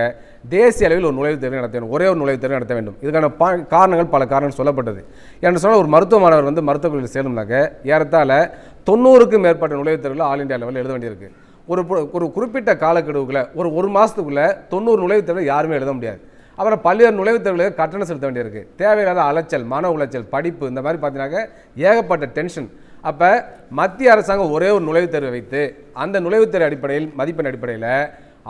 தேசிய அளவில் ஒரு நுழைவுத் தேர்வு நடத்த வேண்டும், ஒரே ஒரு நுழைவுத் தேர்வு நடத்த வேண்டும். இதுக்கான காரணங்கள் பல காரணங்கள் சொல்லப்பட்டது. என்று சொன்னால் ஒரு மருத்துவ மாணவர் வந்து மருத்துவக் கல்லூரியில் சேரணும்னாக்க ஏறத்தாழ 90க்கும் மேற்பட்ட நுழைவுத் தேர்வில் ஆல் இண்டியா லெவலில் எழுத வேண்டியிருக்கு. ஒரு குறிப்பிட்ட காலக்கெடுவுக்குள்ள ஒரு மாதத்துக்குள்ளே 90 நுழைவுத் தேர்வில் யாருமே எழுத முடியாது. அப்புறம் பல்வேறு நுழைவுத் தேர்வுகளுக்கு கட்டணம் செலுத்த வேண்டியிருக்கு. தேவையில்லாத அலைச்சல், மன உளைச்சல், படிப்பு, இந்த மாதிரி பார்த்தீங்கன்னாக்க ஏகப்பட்ட டென்ஷன். அப்போ மத்திய அரசாங்கம் ஒரே ஒரு நுழைவுத் தேர்வை வைத்து அந்த நுழைவுத் தேர்வு அடிப்படையில் மதிப்பெண் அடிப்படையில்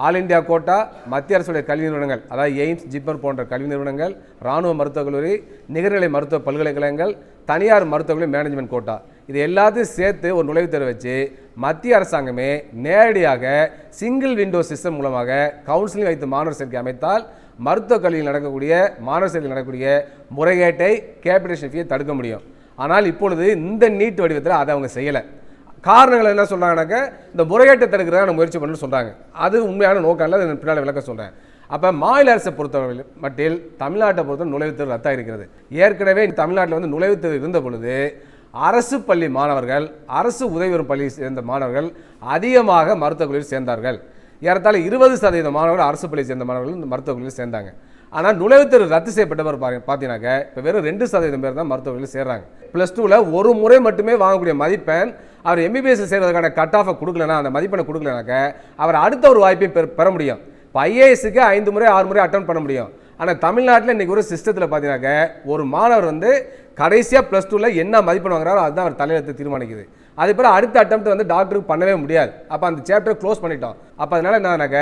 ஆல் இண்டியா கோட்டா, மத்திய அரசுடைய கல்வி நிறுவனங்கள், அதாவது எய்ம்ஸ், ஜிப்மர் போன்ற கல்வி நிறுவனங்கள், இராணுவ மருத்துவக் கல்லூரி, நிகர்நிலை மருத்துவ பல்கலைக்கழகங்கள், தனியார் மருத்துவக் கல்லூரி மேனேஜ்மெண்ட் கோட்டா, இது எல்லாத்தையும் சேர்த்து ஒரு நுழைவுத் தேர்வு வச்சு மத்திய அரசாங்கமே நேரடியாக சிங்கிள் விண்டோ சிஸ்டம் மூலமாக கவுன்சிலிங் வைத்து மாணவர் சேர்க்கை அமைத்தால் மருத்துவக் கல்வியில் நடக்கக்கூடிய மாணவர் சேர்க்கையில் நடக்கக்கூடிய முறைகேட்டை, கேபிடேஷன் ஃபீயை தடுக்க முடியும். ஆனால் இப்பொழுது இந்த நீட் வடிவத்தில் அதை அவங்க செய்யலை. காரணங்கள் என்ன சொல்கிறாங்கன்னாக்க, இந்த முறைகேட்டை தடுக்கிறதாக முயற்சி பண்ணணும்னு சொல்கிறாங்க. அது உண்மையான நோக்கம் இல்லை, அதை பின்னால் விளக்க சொல்கிறேன். அப்போ மாநில அரசை பொறுத்தவரை மட்டில் தமிழ்நாட்டை பொறுத்தவரை நுழைவுத் தேர்வு ரத்தாக இருக்கிறது. ஏற்கனவே தமிழ்நாட்டில் வந்து நுழைவுத் தேர்வு இருந்த பொழுது அரசு பள்ளி மாணவர்கள், அரசு உதவி பெறும் பள்ளியை சேர்ந்த மாணவர்கள் அதிகமாக மருத்துவக் கல்லூரியில் சேர்ந்தார்கள். ஏறத்தாழ 20% மாணவர்கள் அரசு பள்ளியை சேர்ந்த மாணவர்கள் இந்த மருத்துவக் கல்லூரியில் சேர்ந்தாங்க. ஆனால் நுழைவுத் தேர்வு ரத்து செய்யப்பட்டவர் பார்த்தீங்கன்னாக்க இப்போ வெறும் 2% பேர் தான் மருத்துவக் கல்லூரியில் சேர்றாங்க. +2ல் ஒரு முறை மட்டுமே வாங்கக்கூடிய மதிப்பெண் அவர் MBBS சேர்வதற்கான கட் ஆஃபை கொடுக்கலனா, அந்த மதிப்பெண்ணை கொடுக்கலனாக்க அவர் அடுத்த ஒரு வாய்ப்பையும் பெற முடியும். இப்போ IASக்கு 5 முறை 6 முறை அட்டன் பண்ண முடியும். ஆனால் தமிழ்நாட்டில் இன்றைக்கி ஒரு சிஸ்டத்தில் பார்த்தீங்கன்னாக்க ஒரு மாணவர் வந்து கடைசியாக +2ல் என்ன மதிப்பெண் வாங்குறாரோ அதுதான் அவர் தலையெழுத்து தீர்மானிக்குது. அது பிறகு அடுத்த அட்டெம்ப்ட் வந்து டாக்டருக்கு பண்ணவே முடியாது. அப்போ அந்த சாப்டர் க்ளோஸ் பண்ணிட்டோம். அப்போ அதனால் என்னன்னாக்க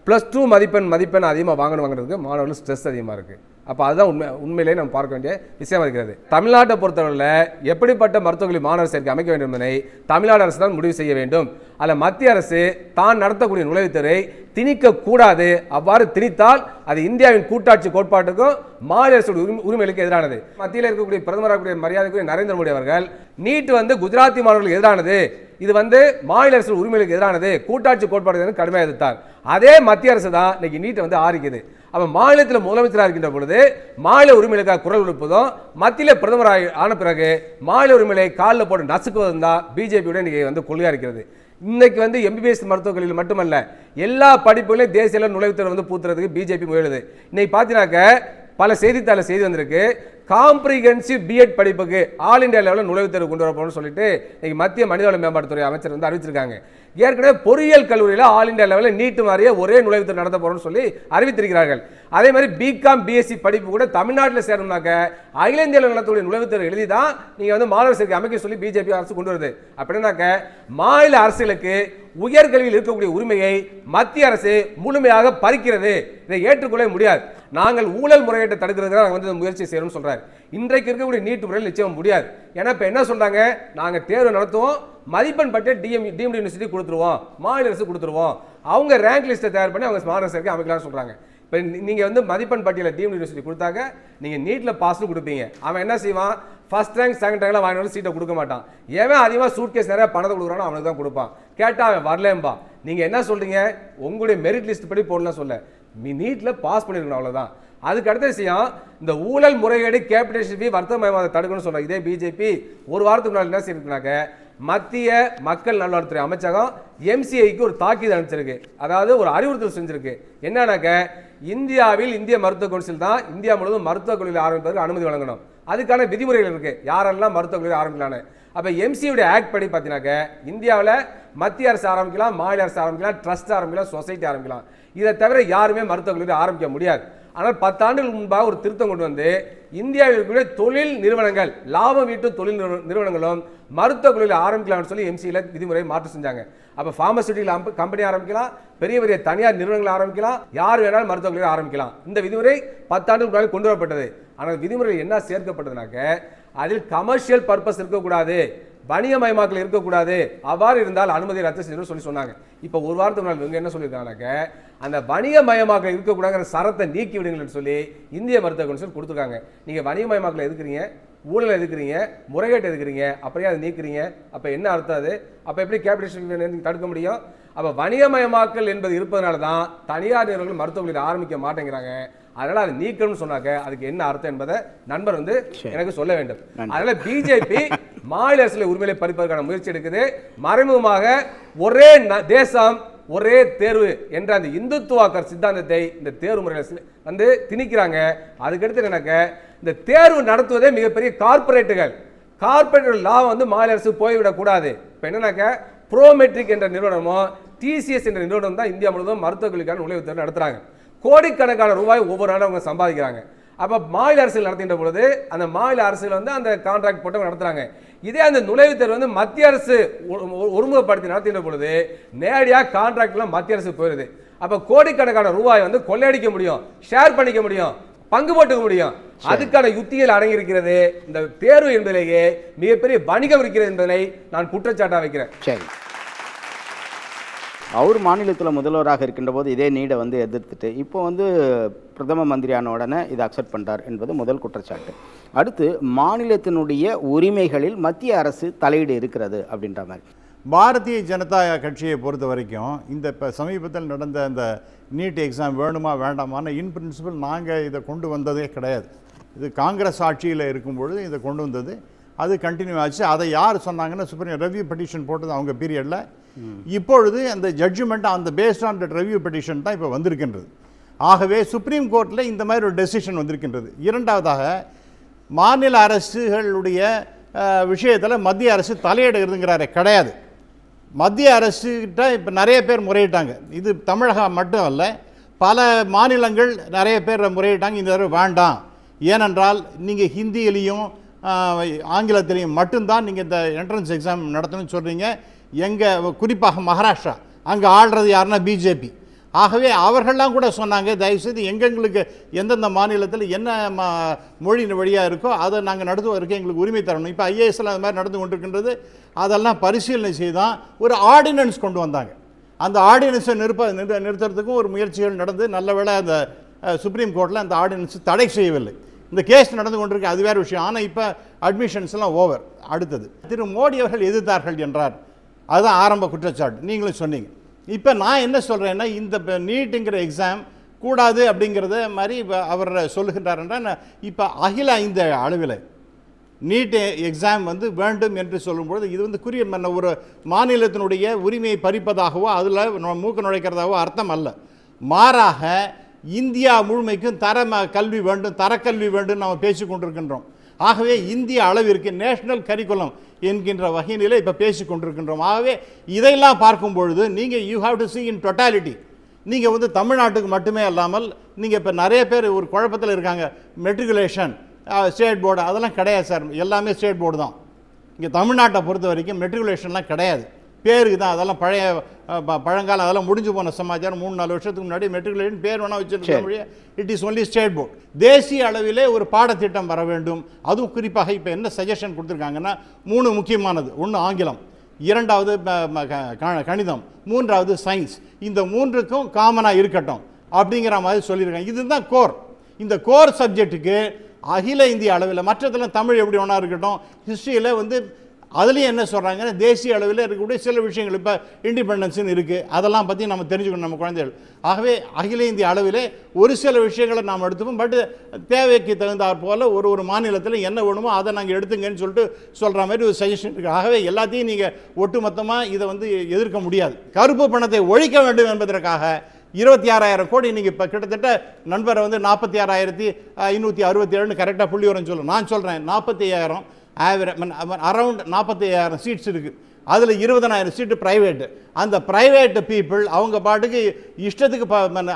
+2 மதிப்பெண் அதிகமாக வாங்குறதுக்கு மாணவர்கள் ஸ்ட்ரெஸ் அதிகமாக இருக்குது. அப்போ அதுதான் உண்மையிலேயே நம்ம பார்க்க வேண்டிய விஷயம் இருக்கிறது. தமிழ்நாட்டை பொறுத்தவரையில் எப்படிப்பட்ட மருத்துவக் கல்லூரி மாணவர் சேர்க்கை அமைக்க வேண்டும் என்பதை தமிழ்நாடு அரசு தான் முடிவு செய்ய வேண்டும். அதில் மத்திய அரசு தான் நடத்தக்கூடிய நுழைவுத் தேர்வை திணிக்கக்கூடாது. அவ்வாறு திணித்தால் அது இந்தியாவின் கூட்டாட்சி கோட்பாட்டுக்கும் மாநில அரசு உரிமைகளுக்கு எதிரானது. மத்தியில் இருக்கக்கூடிய பிரதமராக மரியாதைக்குரிய நரேந்திர மோடி அவர்கள் நீட் வந்து குஜராத்தி மாணவர்களுக்கு எதிரானது, இது வந்து மாநில அரசு உரிமைகளுக்கு எதிரானது, கூட்டாட்சி கோட்பாடு கடுமையாக எதிர்த்தார். அதே மத்திய அரசு தான் இன்னைக்கு நீட்டை வந்து ஆரிக்குது. அப்போ மாநிலத்தில் முதலமைச்சராக இருக்கின்ற பொழுது மாநில உரிமைகளுக்காக குரல் கொடுப்பதும், மத்தியில் பிரதமராக ஆன பிறகு மாநில உரிமைகளை காலில் போட்டு நசுக்குவதும் தான் பிஜேபியுடன் இன்னைக்கு வந்து கொள்கையாக இருக்கிறது. இன்னைக்கு வந்து MBBS மருத்துவக் கல்லூரியில் மட்டுமல்ல, எல்லா படிப்புகளையும் தேசிய நுழைவுத் தேர்வு வந்து பூத்துறதுக்கு பிஜேபி முயலுது. இன்னைக்கு பார்த்தீங்கன்னாக்க பல செய்தித்தாளில் செய்தி வந்திருக்கு, காம்ப்ரிஹென்சிவ் பிஎட் படிப்புக்கு ஆல் இண்டியா லெவலில் நுழைவுத் தேர்வு கொண்டு வரப்போம்னு சொல்லிட்டு இன்னைக்கு மத்திய மனிதவள மேம்பாட்டுத்துறை அமைச்சர் வந்து அறிவிச்சிருக்காங்க. ஏற்கனவே பொறியியல் கல்லூரியில் ஆல் இண்டியா லெவலில் நீட்டு மாதிரியே ஒரே நுழைவுத் தேர்வு நடத்த போறோம்னு சொல்லி அறிவித்திருக்கிறார்கள். அதே மாதிரி பிகாம் BSc படிப்பு கூட தமிழ்நாட்டில் சேரணும்னாக்க அகில இந்தியாவில் நடத்தக்கூடிய நுழைவுத் தேர்வு எழுதி தான் நீங்கள் வந்து மாணவர் சேர்க்கை அமைக்க சொல்லி பிஜேபி அரசு கொண்டு வருது. அப்படின்னாக்க மாநில அரசுகளுக்கு உயர்கல்வியில் இருக்கக்கூடிய உரிமையை மத்திய அரசு முழுமையாக பறிக்கிறது. இதை ஏற்றுக்கொள்ள முடியாது. நாங்கள் ஊழல் முறையீட்டை தடுக்கிறதுக்கு நாங்கள் வந்து முயற்சி செய்யணும்னு சொல்றாரு. இன்றைக்கு இருக்கக்கூடிய நீட் முறையில் நிச்சயம் முடியாது. ஏன்னா இப்போ என்ன சொல்றாங்க, நாங்கள் தேர்வு நடத்துவோம், மதிப்பெண் பட்டியல் டீம்டு யூனிவர்சிட்டி கொடுத்துருவோம், மாநில அரசு கொடுத்துருவோம், அவங்க ரேங்க் லிஸ்ட்டை தயார் பண்ணி அவங்க மாணவர் சேர்க்கை அமைக்கலாம்னு சொல்றாங்க. இப்போ நீங்கள் வந்து மதிப்பெண் பட்டியலை டீம் யூனிவர்சிட்டி கொடுத்தாக்க நீங்கள் நீட்டில் பாஸ்னு கொடுப்பீங்க. அவன் என்ன செய்வான், ஃபர்ஸ்ட் ரேங்க் செகண்ட் ரேங்க்லாம் வாங்கி வந்து சீட்டை கொடுக்க மாட்டான். ஏன் அதிகமாக சூட்கேஸ் நிறையா பணத்தை கொடுக்குறானோ அவனுக்கு தான் கொடுப்பான். கேட்டால் அவன் வரலேம்பா. நீங்கள் என்ன சொல்கிறீங்க, உங்களுடைய மெரிட் லிஸ்ட் படி போடலாம் சொல்ல, நீட்டில் பாஸ் பண்ணியிருக்கணும், அவ்வளோதான். அதுக்கு அடுத்த விஷயம், இந்த ஊழல் முறைகேடு கேபிடேஷன் ஃபீ வர்த்தகமயமாதை தடுக்கணும்னு சொல்கிறாங்க. இதே பிஜேபி ஒரு வாரத்துக்கு முன்னாடி என்ன செய்யிருக்குனாக்க, மத்திய மக்கள் நல்வாழ்வுத்துறை அமைச்சகம் எம்சிஐக்கு ஒரு தாக்கீது அனுப்பிச்சிருக்கு. அதாவது ஒரு அறிவுறுத்தல் செஞ்சிருக்கு. என்னன்னாக்க, இந்தியாவில் இந்திய மருத்துவ கவுன்சில் தான் இந்தியா முழுவதும் மருத்துவக் கல்லூரி ஆரம்பிப்பதற்கு அனுமதி வழங்கணும். அதுக்கான விதிமுறைகள் இருக்கு, யாரெல்லாம் மருத்துவக் கல்லூரி ஆரம்பிக்கலான்னு. அப்போ எம்சியுடைய ஆக்ட் படி பார்த்தீங்கன்னாக்க, இந்தியாவில் மத்திய அரசு ஆரம்பிக்கலாம், மாநில அரசு ஆரம்பிக்கலாம், ட்ரஸ்ட் ஆரம்பிக்கலாம், சொசைட்டி ஆரம்பிக்கலாம். இதை தவிர யாருமே மருத்துவக் கல்லூரி ஆரம்பிக்க முடியாது. ஆனால் 10 ஆண்டுகளுக்கு முன்பாக ஒரு திருத்தம் கொண்டு வந்து இந்தியாவில் இருக்கக்கூடிய தொழில் நிறுவனங்கள், லாபம் ஈட்டும் தொழில் நிறுவனங்களும் மருத்துவக் கல்லூரி ஆரம்பிக்கலாம்னு சொல்லி எம்சியில் விதிமுறை மாற்றம் செஞ்சாங்க. அப்போ ஃபார்மசூட்டிக்கல் கம்பெனி ஆரம்பிக்கலாம், பெரிய பெரிய தனியார் நிறுவனங்கள் ஆரம்பிக்கலாம், யார் வேணாலும் மருத்துவக் கல்லூரி ஆரம்பிக்கலாம். இந்த விதிமுறை 10 ஆண்டுக்கு முன்னாடி கொண்டு வரப்பட்டது. ஆனால் விதிமுறையில் என்ன சேர்க்கப்பட்டதுனாக்க, அதில் கமர்ஷியல் பர்பஸ் இருக்கக்கூடாது, வணிகமயமாக்கல் இருக்கக்கூடாது, அவ்வாறு இருந்தால் அனுமதி ரத்து செய்யணும்னு சொல்லி சொன்னாங்க. இப்போ ஒரு வாரத்துக்கு முன்னாடி இவங்க என்ன சொல்லியிருக்காங்கனாக்க, அந்த வணிகமயமாக்கல் இருக்கக்கூடாதுங்கிற சரத்தை நீக்கி விடுங்கள்னு சொல்லி இந்திய மருத்துவ கவுன்சில் கொடுத்துருக்காங்க. நீங்கள் வணிகமயமாக்கல் எதுக்குறீங்க, ஊழல் எதுக்குறீங்க, முறைகேட்டு எதுக்குறீங்க, அப்படியே அதை நீக்கிறீங்க. அப்போ என்ன அர்த்தம் அது? அப்போ எப்படி கேபிடேஷன் தடுக்க முடியும்? அப்போ வணிகமயமாக்கல் என்பது இருப்பதனால தான் தனியார் நிறுவனங்கள் மருத்துவ கல்லூரி ஆரம்பிக்க மாட்டேங்கிறாங்க. அதனால அதை நீக்கணும்னு சொன்னாக்க அதுக்கு என்ன அர்த்தம் என்பதை நண்பர் வந்து எனக்கு சொல்ல வேண்டும். அதனால பிஜேபி மாநில அரசியல் உரிமையை பறிப்பதற்கான முயற்சி எடுக்குது. மறைமுகமாக ஒரே தேசம் ஒரே தேர்வு என்ற அந்த இந்துத்துவ சித்தாந்தத்தை இந்த தேர்வு முறையில் வந்து திணிக்கிறாங்க. அதுக்கடுத்து என்னக்க, இந்த தேர்வு நடத்துவதே மிகப்பெரிய கார்பரேட்டுகள் லாபம் வந்து மாநில அரசு போய்விடக்கூடாது. இப்போ என்னன்னாக்க, ப்ரோமெட்ரிக் என்ற நிறுவனமோ டிசிஎஸ் என்ற நிறுவனம் தான் இந்தியா முழுவதும் மருத்துவக் கல்லூரிக்கான நுழைவுத் தேர்வு நடத்துறாங்க. கோடிக்கணக்கான ரூபாய் ஒவ்வொரு நாளும் அவங்க சம்பாதிக்கிறாங்க. அப்போ மாநில அரசுகள் நடத்துகின்ற பொழுது அந்த மாநில அரசுகள் வந்து அந்த கான்ட்ராக்ட் போட்டு நடத்துறாங்க. இதே அந்த நுழைவுத் தேர்வு வந்து மத்திய அரசு ஒருமுகப்படுத்தி நடத்துகின்ற பொழுது நேரடியாக கான்ட்ராக்ட்லாம் மத்திய அரசு போயிடுது. அப்போ கோடிக்கணக்கான ரூபாய் வந்து கொள்ளையடிக்க முடியும், ஷேர் பண்ணிக்க முடியும், பங்கு போட்டுக்க முடியும். அதுக்கான யுத்திகள் அடங்கியிருக்கிறது. இந்த தேர்வு என்பதிலேயே மிகப்பெரிய வணிகம் இருக்கிறது என்பதை நான் குற்றச்சாட்டாக வைக்கிறேன். சரி, அவர் மாநிலத்தில் முதல்வராக இருக்கின்ற போது இதே நீடை வந்து எதிர்த்துட்டு இப்போ வந்து பிரதம மந்திரியான உடனே இதை அக்செப்ட் பண்ணுறார் என்பது முதல் குற்றச்சாட்டு. அடுத்து, மாநிலத்தினுடைய உரிமைகளில் மத்திய அரசு தலையீடு இருக்கிறது அப்படின்ற மாதிரி. பாரதிய ஜனதா கட்சியை பொறுத்த வரைக்கும் இந்த இப்போ சமீபத்தில் நடந்த அந்த நீட் எக்ஸாம் வேணுமா வேண்டாமான்னு இன் பிரின்சிபல் நாங்கள் இதை கொண்டு வந்ததே கிடையாது. இது காங்கிரஸ் ஆட்சியில் இருக்கும்பொழுது இதை கொண்டு வந்தது, அது கண்டினியூ ஆச்சு. அதை யார் சொன்னாங்கன்னா, சுப்ரீம் ரெவ்யூ பெட்டிஷன் போட்டது அவங்க பீரியடில். இப்பொழுது அந்த ஜட்ஜ்மெண்ட் அந்த based on that review petition தான் இப்போ வந்திருக்கின்றது. ஆகவே சுப்ரீம் கோர்ட்டில் இந்த மாதிரி ஒரு டெசிஷன் வந்திருக்கின்றது. இரண்டாவதாக, மாநில அரசுகளுடைய விஷயத்தில் மத்திய அரசு தலையிடுகிறதுங்கிறாரே கிடையாது. மத்திய அரசுகிட்ட இப்போ நிறைய பேர் முறையிட்டாங்க. இது தமிழகம் மட்டும் அல்ல, பல மாநிலங்கள் நிறைய பேர் முறையிட்டாங்க. இந்த தடவை வேண்டாம், ஏனென்றால் நீங்கள் ஹிந்தியிலையும் ஆங்கிலத்திலையும் மட்டும்தான் நீங்கள் இந்த என்ட்ரன்ஸ் எக்ஸாம் நடத்தணும்னு சொல்கிறீங்க. எங்கள் குறிப்பாக மகாராஷ்டிரா, அங்கே ஆள்றது யாருன்னா பிஜேபி. ஆகவே அவர்கள்லாம் கூட சொன்னாங்க, தயவுசெய்து எங்களுக்கு எந்தெந்த மாநிலத்தில் என்ன மொழி வழியாக இருக்கோ அதை நாங்கள் நடத்துவதற்கு எங்களுக்கு உரிமை தரணும். இப்போ ஐஏஎஸ்லாம் அது மாதிரி நடந்து கொண்டிருக்கின்றது. அதெல்லாம் பரிசீலனை செய்தான் ஒரு ஆர்டினன்ஸ் கொண்டு வந்தாங்க. அந்த ஆர்டினன்ஸை நிறுத்துறதுக்கும் ஒரு முயற்சிகள் நடந்து, நல்ல வேளை அந்த சுப்ரீம் கோர்ட்டில் அந்த ஆர்டினன்ஸ் தடை செய்யவில்லை. இந்த கேஸ் நடந்து கொண்டிருக்கு, அது வேறு விஷயம். ஆனால் இப்போ அட்மிஷன்ஸ்லாம் ஓவர். அடுத்தது, திரு மோடி அவர்கள் எதிர்த்தார்கள் என்றார். அதுதான் ஆரம்ப குற்றச்சாட்டு, நீங்களும் சொன்னீங்க. இப்போ நான் என்ன சொல்கிறேன்னா, இந்த நீட்டுங்கிற எக்ஸாம் கூடாது அப்படிங்கிறத மாதிரி அவர் சொல்லுகின்றார் என்றால், இப்போ அகில இந்த அளவில் நீட் எக்ஸாம் வந்து வேண்டும் என்று சொல்லும்பொழுது இது வந்து ஒரு மாநிலத்தினுடைய உரிமையை பறிப்பதாகவோ அதில் மூக்க நுழைக்கிறதாகவோ அர்த்தம் அல்ல. மாறாக இந்தியா முழுமைக்கும் கல்வி வேண்டும், தரக்கல்வி வேண்டும் நம்ம பேசி கொண்டிருக்கின்றோம். ஆகவே இந்திய அளவிற்கு நேஷனல் கரிக்குலம் என்கின்ற வகையிலே இப்போ பேசி கொண்டிருக்கின்றோம். ஆகவே இதையெல்லாம் பார்க்கும் பொழுது நீங்கள் you have to see in totality. நீங்கள் வந்து தமிழ்நாட்டுக்கு மட்டுமே இல்லாமல் நீங்கள் இப்போ நிறைய பேர் ஒரு குழப்பத்தில் இருக்காங்க. மெட்ரிகுலேஷன் ஸ்டேட் போர்டு அதெல்லாம் கிடையாது சார், எல்லாமே ஸ்டேட் போர்டு தான். இங்கே தமிழ்நாட்டை பொறுத்த வரைக்கும் மெட்ரிகுலேஷன்லாம் கிடையாது, பேருக்கு தான். அதெல்லாம் பழங்காலம், அதெல்லாம் முடிஞ்சு போன சமாச்சாரம். 3-4 வருஷத்துக்கு முன்னாடி மெட்ரிகுலேஷன் பேர் வேணால் வச்சுருக்க, it is only state board. தேசிய அளவிலே ஒரு பாடத்திட்டம் வர வேண்டும். அதுவும் குறிப்பாக இப்போ என்ன சஜஷன் கொடுத்துருக்காங்கன்னா, 3 முக்கியமானது. ஒன்று ஆங்கிலம், 2வது கணிதம், 3வது சயின்ஸ். இந்த 3க்கும் காமனாக இருக்கட்டும். அப்படிங்கிற மாதிரி சொல்லியிருக்காங்க. இதுதான் கோர். இந்த கோர் சப்ஜெக்ட்டுக்கு அகில இந்திய அளவில், மற்றதெல்லாம் தமிழ் எப்படி ஒன்றா இருக்கட்டும், ஹிஸ்ட்ரியில் வந்து அதுலேயும் என்ன சொல்கிறாங்கன்னா தேசிய அளவில் இருக்கக்கூடிய சில விஷயங்கள், இப்போ இண்டிபெண்டன்ஸ்னு இருக்குது, அதெல்லாம் பற்றி நம்ம தெரிஞ்சுக்கணும் நம்ம குழந்தைகள். ஆகவே அகில இந்திய அளவில் ஒரு சில விஷயங்களை நாம் எடுத்துப்போம். பட் தேவைக்கு தகுந்தாற் போல் ஒரு மாநிலத்தில் என்ன வேணுமோ அதை நாங்கள் எடுத்துங்கன்னு சொல்லிட்டு சொல்கிற மாதிரி ஒரு சஜஷன் இருக்குது. ஆகவே எல்லாத்தையும் நீங்கள் ஒட்டுமொத்தமாக இதை வந்து எதிர்க்க முடியாது. கருப்பு பணத்தை ஒழிக்க வேண்டும் என்பதற்காக 26,000 கோடி நீங்கள் இப்போ கிட்டத்தட்ட நண்பரை வந்து 46,567 கரெக்டாக புள்ளி வரும் சொல்லும். நான் சொல்கிறேன் 45,000 அரவுண்ட் 45,000 சீட்ஸ் இருக்குது. அதில் 20,000 சீட்டு ப்ரைவேட்டு. அந்த ப்ரைவேட்டு பீப்புள் அவங்க பாட்டுக்கு இஷ்டத்துக்கு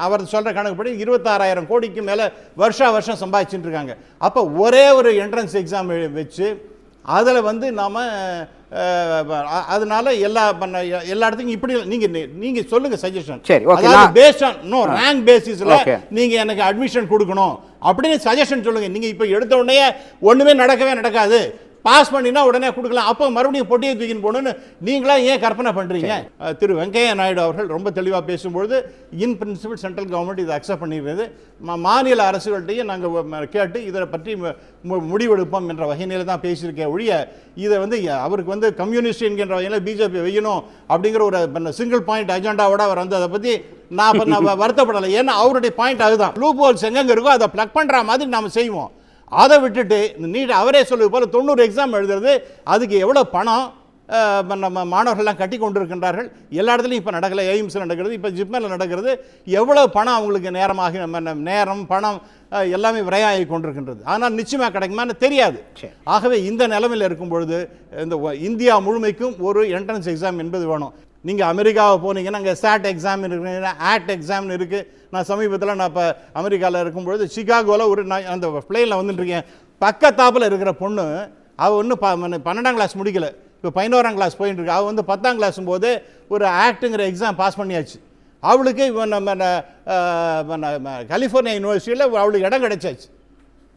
அவர் சொல்கிற கணக்குப்படி 26,000 கோடிக்கு மேலே வருஷம் சம்பாதிச்சுட்டு இருக்காங்க. அப்போ ஒரே ஒரு என்ட்ரன்ஸ் எக்ஸாம் வச்சு அதில் வந்து நாம் அதனால எல்லா இடத்துக்கும் இப்படி நீங்கள் சொல்லுங்கள் சஜஷன். சரி, அதாவது பேஸ்ட் ஆன் நோ ரேங்க் பேசிஸில் நீங்கள் எனக்கு அட்மிஷன் கொடுக்கணும் அப்படின்னு சஜஷன் சொல்லுங்கள். நீங்கள் இப்போ எடுத்த உடனே ஒன்றுமே நடக்காது, பாஸ் பண்ணினா உடனே கொடுக்கலாம், அப்போ மறுபடியும் பொட்டியை தூக்கின்னு போகணுன்னு நீங்களா ஏன் கற்பனை பண்ணுறீங்க? திரு வெங்கையா நாயுடு அவர்கள் ரொம்ப தெளிவாக பேசும்பொழுது இன் பிரின்சிபல் சென்ட்ரல் கவர்மெண்ட் இதை அக்செப்ட் பண்ணிடுறது, மாநில அரசுகள்கிட்டையும் நாங்கள் கேட்டு இதை பற்றி முடிவெடுப்போம் என்ற வகையில தான் பேசியிருக்கேன் ஒழிய இதை வந்து அவருக்கு வந்து கம்யூனிஸ்ட் என்கின்ற வகையில் பிஜேபி வைக்கணும் அப்படிங்கிற ஒரு சிங்கிள் பாயிண்ட் அஜெண்டாவோட அவர் வந்து அதை பற்றி நான் வருத்தப்படலை. ஏன்னா அவருடைய பாயிண்ட் அதுதான். லூப் ஹோல்ஸ் எங்கெங்கே இருக்கோ அதை ப்ளக் பண்ணுற மாதிரி நாம் செய்வோம். அதை விட்டுட்டு நீட் அவரே சொல்லுவது போல் 90 எக்ஸாம் எழுதுறது, அதுக்கு எவ்வளோ பணம் நம்ம மாணவர்கள்லாம் கட்டி கொண்டு இருக்கின்றார்கள். எல்லா இடத்துலையும் இப்போ நடக்கலை, எய்ம்ஸில் நடக்கிறது, இப்போ ஜிப்மரில் நடக்கிறது. எவ்வளோ பணம் அவங்களுக்கு நேரம் பணம் எல்லாமே விரையாகி கொண்டிருக்கின்றது. ஆனால் நிச்சயமாக கிடைக்குமான்னு தெரியாது. ஆகவே இந்த நிலைமையில் இருக்கும் பொழுது இந்த இந்தியா முழுமைக்கும் ஒரு என்ட்ரன்ஸ் எக்ஸாம் என்பது வேணும். நீங்கள் அமெரிக்காவை போனீங்கன்னா அங்கே SAT எக்ஸாம் இருக்குது, ACT எக்ஸாம்னு இருக்குது. நான் சமீபத்தில் நான் இப்போ அமெரிக்காவில் இருக்கும்பொழுது சிகாகோவில் அந்த பிளேனில் வந்துட்டுருக்கேன். பக்கத்தாப்பில் இருக்கிற பொண்ணு அவள் ஒன்றும் 12ஆம் கிளாஸ் முடிக்கலை, இப்போ 11ஆம் கிளாஸ் போயிட்டு இருக்கு. அவள் வந்து 10ஆம் கிளாஸும் போது ஒரு ஆக்ட்டுங்கிற எக்ஸாம் பாஸ் பண்ணியாச்சு. அவளுக்கு நம்ம கலிஃபோர்னியா யூனிவர்சிட்டியில் அவளுக்கு இடம் கிடைச்சாச்சு.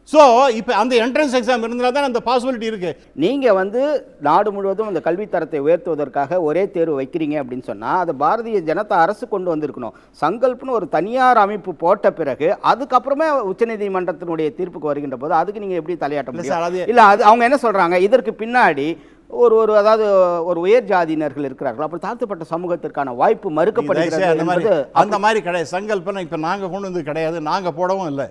ஸோ இப்போ அந்த என்ட்ரன்ஸ் எக்ஸாம் இருந்தால் தான் அந்த பாசிபிலிட்டி இருக்குது. நீங்கள் வந்து நாடு முழுவதும் அந்த கல்வித்தரத்தை உயர்த்துவதற்காக ஒரே தேர்வு வைக்கிறீங்க அப்படின்னு சொன்னால் அது பாரதிய ஜனதா அரசு கொண்டு வந்திருக்கணும். சங்கல்ப்னு ஒரு தனியார் அமைப்பு போட்ட பிறகு அதுக்கப்புறமே உச்சநீதிமன்றத்தினுடைய தீர்ப்புக்கு வருகின்ற போது அதுக்கு நீங்கள் எப்படி தலையாட்ட முடியும்? இல்லை, அது அவங்க என்ன சொல்கிறாங்க, இதற்கு பின்னாடி அதாவது ஒரு உயர் ஜாதியினர்கள் இருக்கிறார்கள், அப்புறம் தாழ்த்தப்பட்ட சமூகத்திற்கான வாய்ப்பு மறுக்கப்படுகிறது. அந்த மாதிரி கிடையாது. சங்கல்பனை இப்போ நாங்கள் கொண்டு வந்து கிடையாது, நாங்கள் போடவும் இல்லை.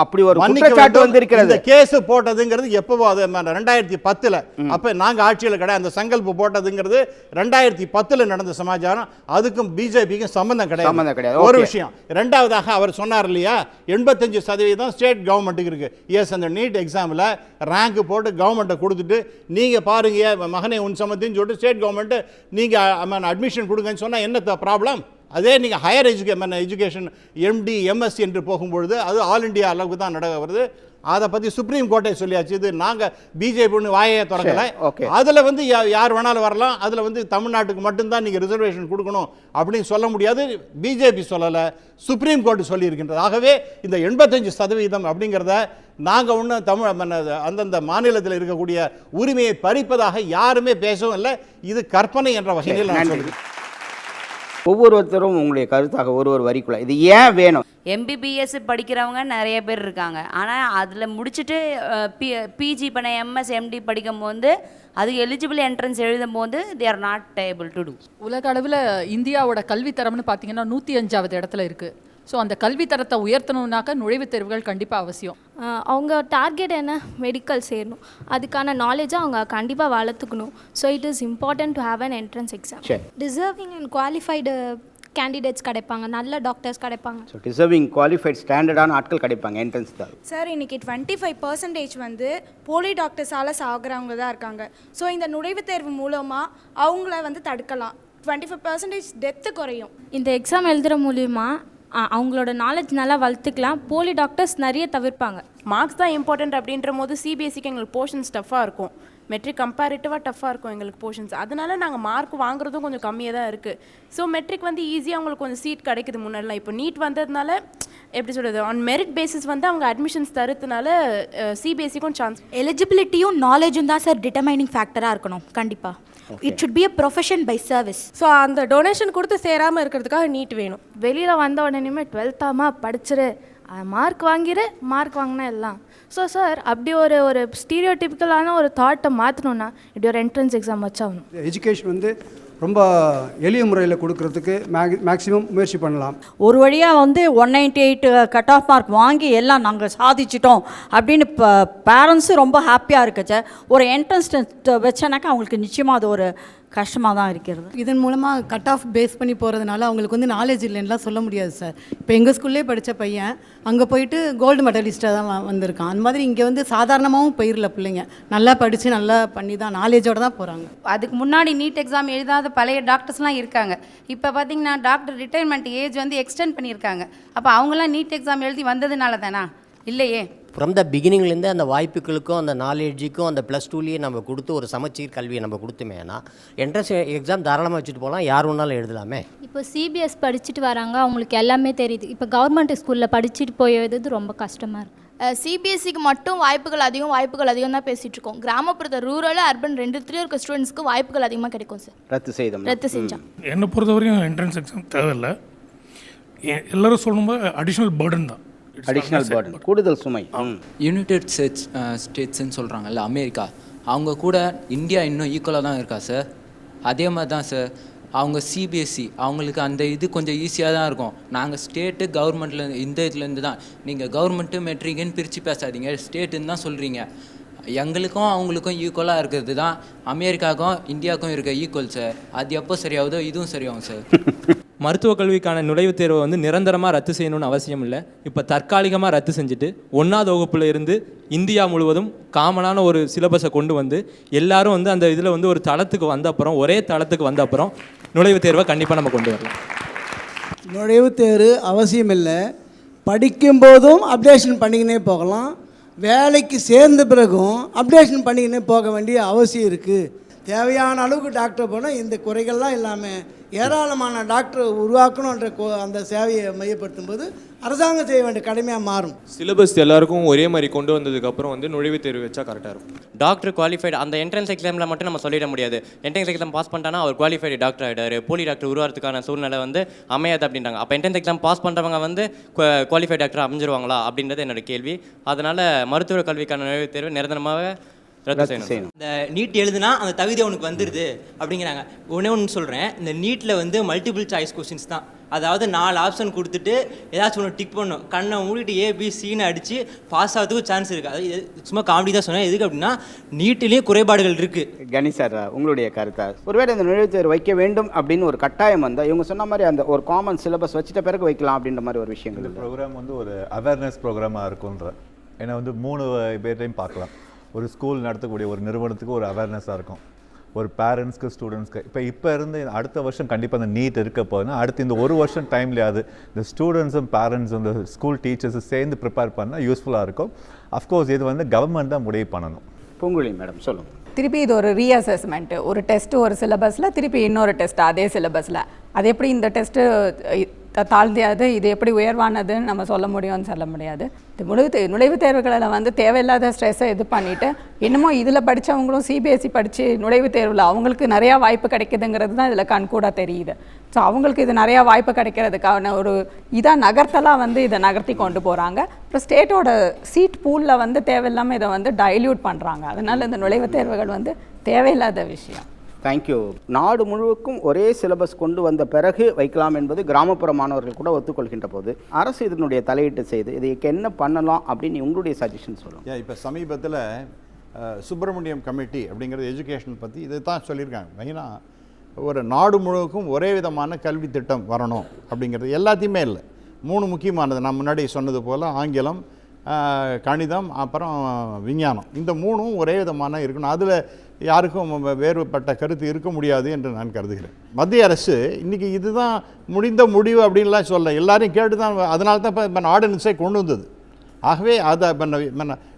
அப்படி ஒரு குற்றச்சாட்டு வந்திருக்கிறது. இந்த கேஸ் போட்டதுங்கிறது எப்போ? அது 2010. அப்போ நாங்கள் ஆட்சியில் கிடையாது. அந்த சங்கல்பு போட்டதுங்கிறது 2010 நடந்த சமாச்சாரம். அதுக்கும் பிஜேபிக்கும் சம்பந்தம் கிடையாது. ஒரு விஷயம். ரெண்டாவதாக அவர் சொன்னார் இல்லையா, 85% ஸ்டேட் கவர்மெண்ட்டுக்கு இருக்கு. எஸ், அந்த நீட் எக்ஸாமில் ரேங்க் போட்டு கவர்மெண்ட்டை கொடுத்துட்டு நீங்கள் பாருங்க மகனே உன் சம்மத்தின்னு சொல்லிட்டு ஸ்டேட் கவர்மெண்ட்டு நீங்கள் அட்மிஷன் கொடுங்கன்னு சொன்னால் என்ன ப்ராப்ளம்? அதே நீங்கள் ஹையர் எஜுகேஷன் MD MS என்று போகும்பொழுது அது ஆல் இண்டியா அளவுக்கு தான் நடக்க வருது. அதை பற்றி சுப்ரீம் கோர்ட்டே சொல்லியாச்சு. இது நாங்கள் பிஜேபின்னு வாயை திறக்கலை. அதில் வந்து யார் வேணாலும் வரலாம். அதில் வந்து தமிழ்நாட்டுக்கு மட்டும்தான் நீங்கள் ரிசர்வேஷன் கொடுக்கணும் அப்படின்னு சொல்ல முடியாது. பிஜேபி சொல்லலை, சுப்ரீம் கோர்ட்டு சொல்லியிருக்கின்றது. ஆகவே இந்த 85% அப்படிங்கிறத நாங்கள் ஒன்றும் அந்தந்த மாநிலத்தில் இருக்கக்கூடிய உரிமையை பறிப்பதாக யாருமே பேசவும் இல்லை. இது கற்பனை என்ற வகையில் நான் சொல்கிறேன். ஒவ்வொருத்தரும் உங்களுடைய கருத்தாக ஒரு வரிக்குள்ள இது ஏன் வேணும்? MBBS படிக்கிறவங்க நிறைய பேர் இருக்காங்க. ஆனால் அதில் முடிச்சுட்டு PG பண்ண MS MD படிக்கும் போது அது எலிஜிபிள் என்ட்ரன்ஸ் எழுதும் போது they are not able to do. உலக அளவில் இந்தியாவோட கல்வித்தரம்னு பார்த்தீங்கன்னா 105வது இடத்துல இருக்குது. ஸோ அந்த கல்வித்தரத்தை உயர்த்தணுன்னாக்க நுழைவுத் தேர்வுகள் கண்டிப்பாக அவசியம். அவங்க டார்கெட் என்ன? மெடிக்கல் சேரணும். அதுக்கான நாலேஜை அவங்க கண்டிப்பாக வளர்த்துக்கணும். So it is important to have an entrance exam. Deserving and qualified candidates கிடைப்பாங்க, நல்ல டாக்டர்ஸ் கிடைப்பாங்க. ஸோ டிசர்விங் குவாலிஃபைட் ஸ்டாண்டர்டான ஆட்கள் கிடைப்பாங்க என்ட்ரன்ஸ் தான். சார், இன்னைக்கு 25% வந்து போலி டாக்டர்ஸால் சாகுறவங்க தான் இருக்காங்க. ஸோ இந்த நுழைவுத் தேர்வு மூலமாக அவங்கள வந்து தடுக்கலாம். 25% டெத்து குறையும். இந்த எக்ஸாம் எழுதுகிற மூலிமா அவங்களோட நாலேஜ் நல்லா வளர்த்துக்கலாம். போலி டாக்டர்ஸ் நிறைய தவிர்ப்பாங்க. மார்க்ஸ் தான் இம்பார்ட்டன்ட் அப்படின்ற போது CBSEக்கு எங்களுக்கு போர்ஷன்ஸ் டஃப்பாக இருக்கும். மெட்ரிக் கம்பேரிட்டிவாக டஃப்பாக இருக்கும் எங்களுக்கு போர்ஷன்ஸ். அதனால நாங்கள் மார்க் வாங்குறதும் கொஞ்சம் கம்மியாக தான் இருக்குது. ஸோ மெட்ரிக் வந்து ஈஸியாக அவங்களுக்கு கொஞ்சம் சீட் கிடைக்குது முன்னாடிலாம். இப்போ நீட் வந்ததுனால எப்படி சொல்கிறது, ஆன் மெரிட் பேசிஸ் வந்து அவங்க அட்மிஷன்ஸ் தரதுனால சிபிஎஸ்சிக்கும் சான்ஸ். எலிஜிபிலிட்டியும் நாலேஜும் தான் சார் டிட்டர்மைனிங் ஃபேக்டராக இருக்கணும் கண்டிப்பாக. It should be a profession by service. So அந்த டொனேஷன் கொடுத்து சேராமல் இருக்கிறதுக்காக நீட் வேணும். வெளியில் வந்த உடனேயுமே 12th படிச்சிரு, மார்க் வாங்கிடு, மார்க் வாங்கினா எல்லாம். ஸோ சார் அப்படி ஒரு ஸ்டீரியோடிபிக்கலான ஒரு தாட்டை மாற்றணுன்னா இப்படி ஒரு என்ட்ரன்ஸ் எக்ஸாம் வச்சாகணும். எஜுகேஷன் வந்து ரொம்ப எளிய முறையில் கொடுக்கறதுக்கு மேக்ஸிமம் முயற்சி பண்ணலாம். ஒரு வழியாக வந்து 198 கட் ஆஃப் மார்க் வாங்கி எல்லாம் நாங்கள் சாதிச்சிட்டோம் அப்படின்னு இப்போ பேரண்ட்ஸும் ரொம்ப ஹாப்பியாக இருக்குச்சு. ஒரு என்ட்ரன்ஸ் டெஸ்ட் வச்சனாக்கா அவங்களுக்கு நிச்சயமாக அது ஒரு கஷ்டமாக தான் இருக்கிறது. இதன் மூலமாக கட் ஆஃப் பேஸ் பண்ணி போகிறதுனால அவங்களுக்கு வந்து நாலேஜ் இல்லைன்னுலாம் சொல்ல முடியாது சார். இப்போ எங்கள் ஸ்கூல்லே படித்த பையன் அங்கே போயிட்டு கோல்டு மெடலிஸ்ட்டாக தான் வந்திருக்கான். அந்த மாதிரி இங்கே வந்து சாதாரணமாகவும் போயிடல பிள்ளைங்க, நல்லா படித்து நல்லா பண்ணி தான் நாலேஜோடு தான் போகிறாங்க. அதுக்கு முன்னாடி நீட் எக்ஸாம் எழுதாத பழைய டாக்டர்ஸ்லாம் இருக்காங்க. இப்போ பார்த்தீங்கன்னா டாக்டர் ரிட்டைர்மெண்ட் ஏஜ் வந்து எக்ஸ்டெண்ட் பண்ணியிருக்காங்க. அப்போ அவங்களாம் நீட் எக்ஸாம் எழுதி வந்ததுனால தானா? இல்லையே. ஃப்ரம் த பிகினிங்லேருந்து அந்த வாய்ப்புகளுக்கும் அந்த நாலேஜுக்கும் அந்த ப்ளஸ் டூலேயே நம்ம கொடுத்து ஒரு சமச்சீர் கல்வியை நம்ம கொடுத்துமேனா என்ட்ரன்ஸ் எக்ஸாம் தாராளமாக வச்சுட்டு போகலாம், யார் ஒன்றாலும் எழுதலாமே. இப்போ சிபிஎஸ் படிச்சுட்டு வராங்க, அவங்களுக்கு எல்லாமே தெரியுது. இப்போ கவர்மெண்ட் ஸ்கூலில் படிச்சுட்டு போயது ரொம்ப கஷ்டமாக இருக்குது. சிபிஎஸ்சிக்கு மட்டும் வாய்ப்புகள் அதிகம் தான் பேசிகிட்டு இருக்கோம். கிராமப்புறத்தை ரூரல் அர்பன் ரெண்டுத்துலேயும் இருக்க ஸ்டூடெண்ட்ஸ்க்கு வாய்ப்புகள் அதிகமாக கிடைக்கும் சார். ரத்து செஞ்சோம். என்னை பொறுத்தவரையும் என்ட்ரன்ஸ் எக்ஸாம் தேவையில்லை. எல்லோரும் சொல்லும்போது அடிஷ்னல் பேர்டன் தான். கூடுதல் சுமை. யுனைடெட் ஸ்டேட்ஸ்ன்னு சொல்கிறாங்கல்ல, அமெரிக்கா, அவங்க கூட இந்தியா இன்னும் ஈக்குவலாக தான் இருக்கா சார். அதே மாதிரி தான் சார் அவங்க சிபிஎஸ்சி, அவங்களுக்கு அந்த இது கொஞ்சம் ஈஸியாக தான் இருக்கும். நாங்கள் ஸ்டேட்டு கவர்மெண்ட்டில் இந்த இதுலேருந்து தான், நீங்கள் கவர்மெண்ட்டு மெட்ரிக்குன்னு பிரித்து பேசாதீங்க, ஸ்டேட்டுன்னு தான் சொல்கிறீங்க. எங்களுக்கும் அவங்களுக்கும் ஈக்குவலாக இருக்கிறது தான் அமெரிக்காவுக்கும் இந்தியாவுக்கும் இருக்க ஈக்குவல் சார். அது எப்போ சரியாகுதோ இதுவும் சரியாகும் சார். மருத்துவக் கல்விக்கான நுழைவுத் தேர்வை வந்து நிரந்தரமாக ரத்து செய்யணும்னு அவசியம் இல்லை. இப்போ தற்காலிகமாக ரத்து செஞ்சுட்டு 1ஆவது வகுப்பில் இருந்து இந்தியா முழுவதும் காமனான ஒரு சிலபஸை கொண்டு வந்து எல்லாரும் வந்து அந்த இதில் வந்து ஒரு தளத்துக்கு வந்த அப்புறம், ஒரே தளத்துக்கு வந்த அப்புறம் நுழைவுத் தேர்வை கண்டிப்பாக நம்ம கொண்டு வரலாம். நுழைவுத் தேர்வு அவசியம் இல்லை. படிக்கும்போதும் அப்டேஷன் பண்ணிக்கினே போகலாம், வேலைக்கு சேர்ந்த பிறகும் அப்டேஷன் பண்ணிக்கினே போக வேண்டிய அவசியம் இருக்குது. தேவையான அளவுக்கு டாக்டர் போனால் இந்த குறைகள்லாம் இல்லாமல் ஏராளமான டாக்டர் உருவாக்கணுன்ற அந்த சேவையை மையப்படுத்தும் போது அரசாங்கம் செய்ய வேண்டிய கடமையாக மாறும். சிலபஸ் எல்லாருக்கும் ஒரே மாதிரி கொண்டு வந்ததுக்கப்புறம் வந்து நுழைவுத் தேர்வு வச்சா கரெக்டாக இருக்கும். டாக்டர் குவாலிஃபைடு அந்த என்ட்ரன்ஸ் எக்ஸாமில் மட்டும் நம்ம சொல்லிட முடியாது. என்ட்ரன்ஸ் எக்ஸாம் பாஸ் பண்ணிட்டானா அவர் குவாலிஃபைடு டாக்டர் ஆகிடாரு, போலி டாக்டர் உருவாகிறதுக்கான சூழ்நிலை வந்து அமையாது அப்படின்றாங்க. அப்போ என்ட்ரன்ஸ் எக்ஸாம் பாஸ் பண்ணுறவங்க வந்து குவாலிஃபைடு டாக்டர் அமைஞ்சிருவாங்களா அப்படின்றது என்னோட கேள்வி. அதனால் மருத்துவ கல்விக்கான நுழைவுத் தேர்வு நிரந்தரமாக இந்த நீட் எழுதுனா அந்த தகுதி அவனுக்கு வந்துடுது அப்படிங்கிறாங்க. ஒன்று சொல்கிறேன், இந்த நீட்டில் வந்து மல்டிபிள் சாய்ஸ் கொஸ்டின்ஸ் தான். அதாவது 4 ஆப்ஷன் கொடுத்துட்டு ஏதாச்சும் ஒன்று டிக் பண்ணும், கண்ணை மூடிட்டு ஏபிசின்னு அடித்து பாஸ் ஆகிறதுக்கு சான்ஸ் இருக்குது. அது சும்மா காமெடி தான் சொன்னேன். எதுக்கு அப்படின்னா நீட்டிலையும் குறைபாடுகள் இருக்குது. கணேசார், உங்களுடைய கருத்தா? ஒருவேளை இந்த நுழைவுத் தேர்வு வைக்க வேண்டும் அப்படின்னு ஒரு கட்டாயம் வந்தால் இவங்க சொன்ன மாதிரி அந்த ஒரு காமன் சிலபஸ் வச்சுட்ட பிறகு வைக்கலாம் அப்படின்ற மாதிரி ஒரு விஷயங்கள். ப்ரோக்ராம் வந்து ஒரு அவேர்னஸ் ப்ரோக்ராமாக இருக்குன்ற, ஏன்னா வந்து 3 பேர்டையும் பார்க்கலாம். ஒரு ஸ்கூல் நடத்தக்கூடிய ஒரு நிறுவனத்துக்கு ஒரு அவேர்னஸாக இருக்கும், ஒரு பேரண்ட்ஸ்க்கு ஸ்டூடெண்ட்ஸ்க்கு. இப்போ இருந்து அடுத்த வருஷம் கண்டிப்பாக அந்த நீட் இருக்க போகுதுன்னா அடுத்து இந்த ஒரு வருஷம் டைம்லையாவது இந்த ஸ்டூடெண்ட்ஸும் பேரண்ட்ஸும் இந்த ஸ்கூல் டீச்சர்ஸும் சேர்ந்து ப்ரிப்பேர் பண்ணால் யூஸ்ஃபுல்லாக இருக்கும். அஃப்கோர்ஸ் இது வந்து கவர்மெண்ட் தான் முடிவு பண்ணணும். பூங்குழலி மேடம் சொல்லுங்கள். திருப்பி இது ஒரு ரீஅசஸ்மெண்ட்டு, ஒரு டெஸ்ட்டு ஒரு சிலபஸில் திருப்பி இன்னொரு டெஸ்ட் அதே சிலபஸில். அது எப்படி இந்த டெஸ்ட்டு தாழ்ந்தியாது, இது எப்படி உயர்வானதுன்னு நம்ம சொல்ல முடியும்னு சொல்ல முடியாது. இந்த நுழைவுத் தேர்வுகளில் வந்து தேவையில்லாத ஸ்ட்ரெஸ்ஸை இது பண்ணிவிட்டு இன்னமும் இதில் படித்தவங்களும் சிபிஎஸ்சி படித்து நுழைவுத் தேர்வில் அவங்களுக்கு நிறையா வாய்ப்பு கிடைக்குதுங்கிறது தான் இதில் கண்கூடாக தெரியுது. ஸோ அவங்களுக்கு இது நிறையா வாய்ப்பு கிடைக்கிறதுக்கான ஒரு இதாக நகர்த்தலாம் வந்து இதை நகர்த்தி கொண்டு போகிறாங்க. இப்போ ஸ்டேட்டோட சீட் பூலில் வந்து தேவையில்லாமல் இதை வந்து டைல்யூட் பண்ணுறாங்க. அதனால் இந்த நுழைவுத் தேர்வுகள் வந்து தேவையில்லாத விஷயம். தேங்க்யூ. நாடு முழுவதுக்கும் ஒரே சிலபஸ் கொண்டு வந்த பிறகு வைக்கலாம் என்பது கிராமப்புற மாணவர்கள் கூட ஒத்துக்கொள்கின்ற போது அரசு இதனுடைய தலையீட்டு செய்து இதுக்கு என்ன பண்ணலாம் அப்படின்னு உங்களுடைய சஜஷன் சொல்லுங்கள். இப்போ சமீபத்தில் சுப்பிரமணியம் கமிட்டி அப்படிங்கிறது எஜுகேஷன் பற்றி இதை தான் சொல்லியிருக்காங்க. மெயினாக ஒரு நாடு முழுவதுக்கும் ஒரே விதமான கல்வி திட்டம் வரணும் அப்படிங்கிறது எல்லாத்தையுமே இல்லை. 3 முக்கியமானது நான் முன்னாடி சொன்னது போல் ஆங்கிலம், கணிதம், அப்புறம் விஞ்ஞானம், இந்த 3ம் ஒரே விதமான இருக்கணும். அதில் யாருக்கும் வேறுபட்ட கருத்து இருக்க முடியாது என்று நான் கருதுகிறேன். மத்திய அரசு இன்றைக்கி இதுதான் முடிந்த முடிவு அப்படின்லாம் சொல்ல எல்லாரையும் கேட்டு தான், அதனால தான் இப்போ ஆர்டினன்ஸை கொண்டு வந்தது. ஆகவே அதை